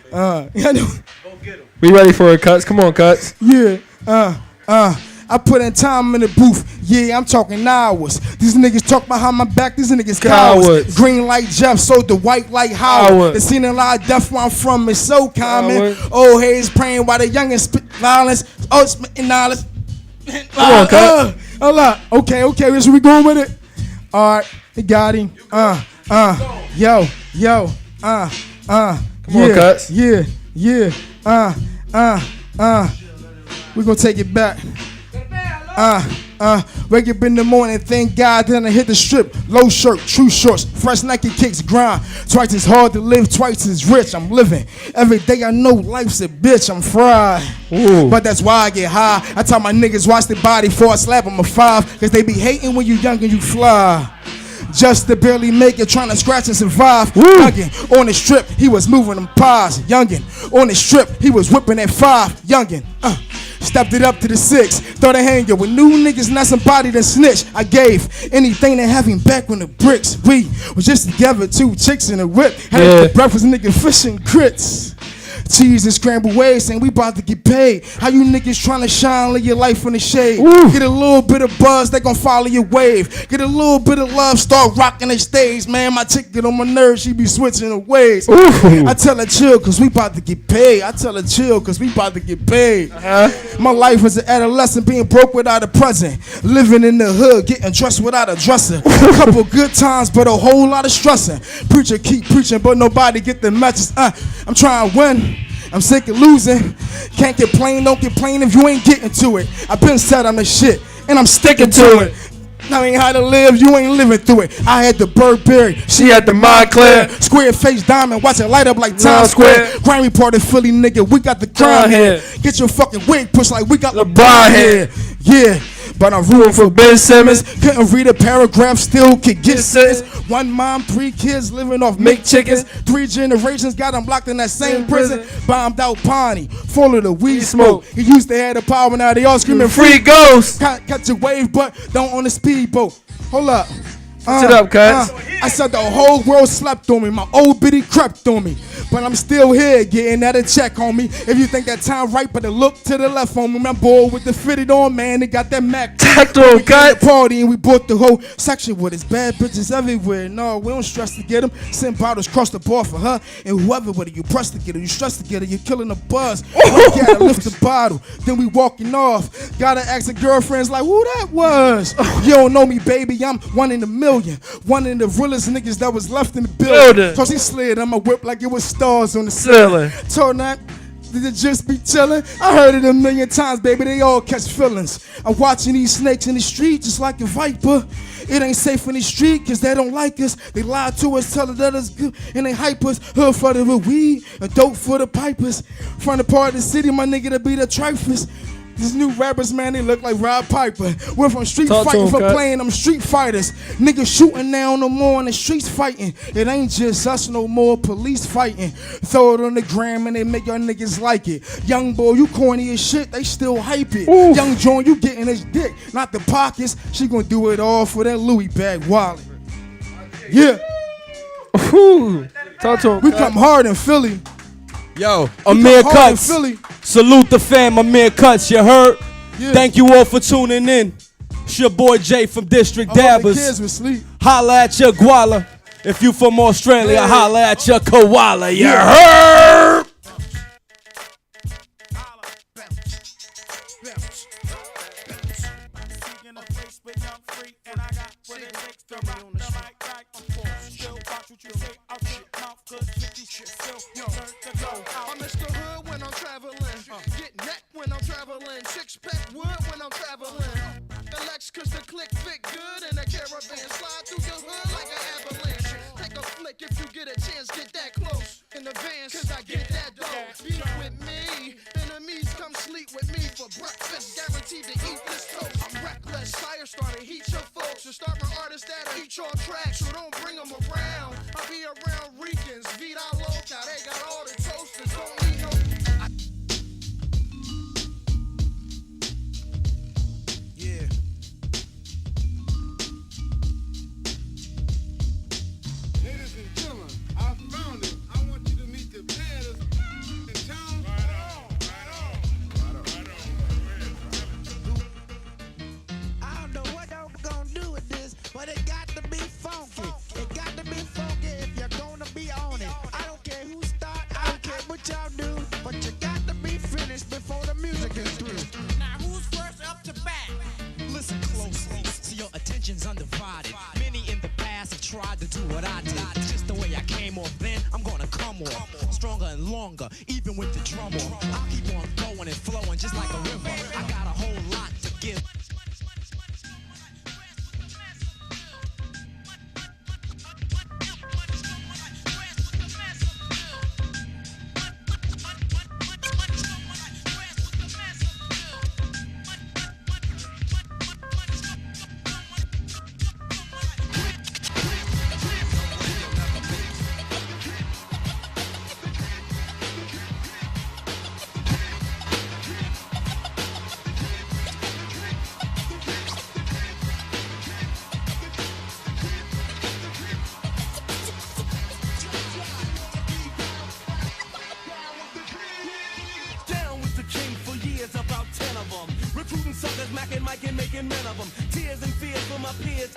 baby. Go get him. We ready for it, Cuts. Come on, Cuts. Yeah. I put in time in the booth. Yeah, I'm talking hours. These niggas talk behind my back. These niggas cowards. Green like Jeff, so the white like Howard. They seen a lot of death where I'm from. It's so common. Old heads praying while the youngins spit violence. Oh, spitting knowledge. Come on, Cut. Hold up. Okay. Where should we going with it? All right, he got him. Yo. Come on, Cuts. Yeah. We gonna take it back. Wake up in the morning, thank God, then I hit the strip. Low shirt, true shorts, fresh Nike kicks, grind. Twice as hard to live, twice as rich. I'm living. Every day I know life's a bitch, I'm fried. Ooh. But that's why I get high. I tell my niggas watch their body before I slap them a 5. Cause they be hating when you young and you fly. Just to barely make it, trying to scratch and survive. Youngin' on the strip, he was moving them pies. Youngin' on the strip, he was whipping at 5. Youngin', stepped it up to the 6. Thought I hang with new niggas, not somebody that snitch. I gave anything to have him back on the bricks. We was just together, 2 chicks in a whip. Had for breakfast, nigga, fish and grits. Cheese and scrambled eggs, saying we about to get paid. How you niggas trying to shine, live your life in the shade? Get a little bit of buzz, they gon' follow your wave. Get a little bit of love, start rocking the stage. Man, my chick get on my nerves, she be switching the ways. I tell her chill, cause we about to get paid. My life was an adolescent, being broke without a present. Living in the hood, getting dressed without a dresser. A couple good times, but a whole lot of stressing. Preacher keep preaching, but nobody get the message. I'm trying to win. I'm sick of losing. Can't complain, don't complain if you ain't getting to it. I've been said I'm the shit, and I'm sticking to it. I ain't how to live, you ain't living through it. I had the Burberry, she had the Montclair. Square face diamond, watch it light up like Times Square. Grammy party Philly nigga, we got the crown here. Get your fucking wig pushed like we got LeBron here. Yeah. But I'm rooting for Ben Simmons. Couldn't read a paragraph, still could get sentenced. 1 mom, 3 kids living off make chickens. 3 generations got them locked in that same prison. Bombed out Pawnee, full of the weed smoke. He used to have the power, now they all screaming free ghosts. Catch a wave, but don't on a speedboat. Hold up. Sit up, cuz. I said the whole world slept on me. My old bitty crept on me. But I'm still here getting that a check on me. If you think that time right, better look to the left on me. My boy with the fitted on, man, they got that Mac. We got the party and we bought the whole section with us. Bad bitches everywhere. No, we don't stress to get them. Send bottles cross the bar for her. And whoever, whether you press to get her, you stress to get her, you're killing the buzz. You gotta lift the bottle. Then we walking off. Gotta ask the girlfriends like, who that was? You don't know me, baby. I'm 1 in a million. One of the realest niggas that was left in the building. Cause he slid on my whip like it was stars on the ceiling. Told that to just be chillin'. I heard it a million times, baby, they all catch feelings. I'm watching these snakes in the street just like a viper. It ain't safe in the street cause they don't like us. They lie to us, tell us that it's good, and they hype us. Hood for the weed, and dope for the pipers. From the part of the city, my nigga, to be the trifers. These new rappers, man, they look like Rob Piper. We're from street fighting for playing them street fighters. Niggas shooting now no more in the streets fighting. It ain't just us no more, police fighting. Throw it on the gram and they make y'all niggas like it. Young boy, you corny as shit, they still hype it. Ooh. Young John, you getting his dick, not the pockets. She gonna do it all for that Louis bag wallet. Yeah. Ooh. Talk to him. We come hard in Philly. Yo, Amir Cuts. Salute the fam, Amir Cuts, you heard? Yeah. Thank you all for tuning in. It's your boy Jay from District Dabbers. The kids will sleep. Holla at your guala. If you from Australia, holla at your koala, you heard? I'm Mr. Hood when I'm traveling. Get neck when I'm traveling. Six pack wood when I'm traveling. The Lex cause the click fit good in a caravan. Slide through your hood like an avalanche. Take a flick if you get a chance. Get that close in advance cause I get that dough. Beat with me. Enemies come sleep with me for breakfast. Guaranteed to eat this toast. I'm reckless. Fire starter, heat your folks. And start my artists that'll eat your tracks. So don't bring them around. I'll be around Ricans. Vida Loca. They got all the toasters. Don't need no. Yeah. Ladies and gentlemen, I found it. I want you to meet the baddest in town. Right on. I don't know what I'm gonna do with this, but it got to be funky. It got to be funky if you're gonna be on it. I don't care who start, I don't care what y'all do, but you got to be finished before the music is through. Now who's first up to bat? Listen closely, so your attention's undivided. Many in the past have tried to do what I did. Just the way I came off then, I'm gonna come off stronger and longer, even with the drum off. I'll keep on going and flowing just like a river. I got a whole lot to give. Recruiting suckers, macking, Mike, and making men of them. Tears and fears for my peers.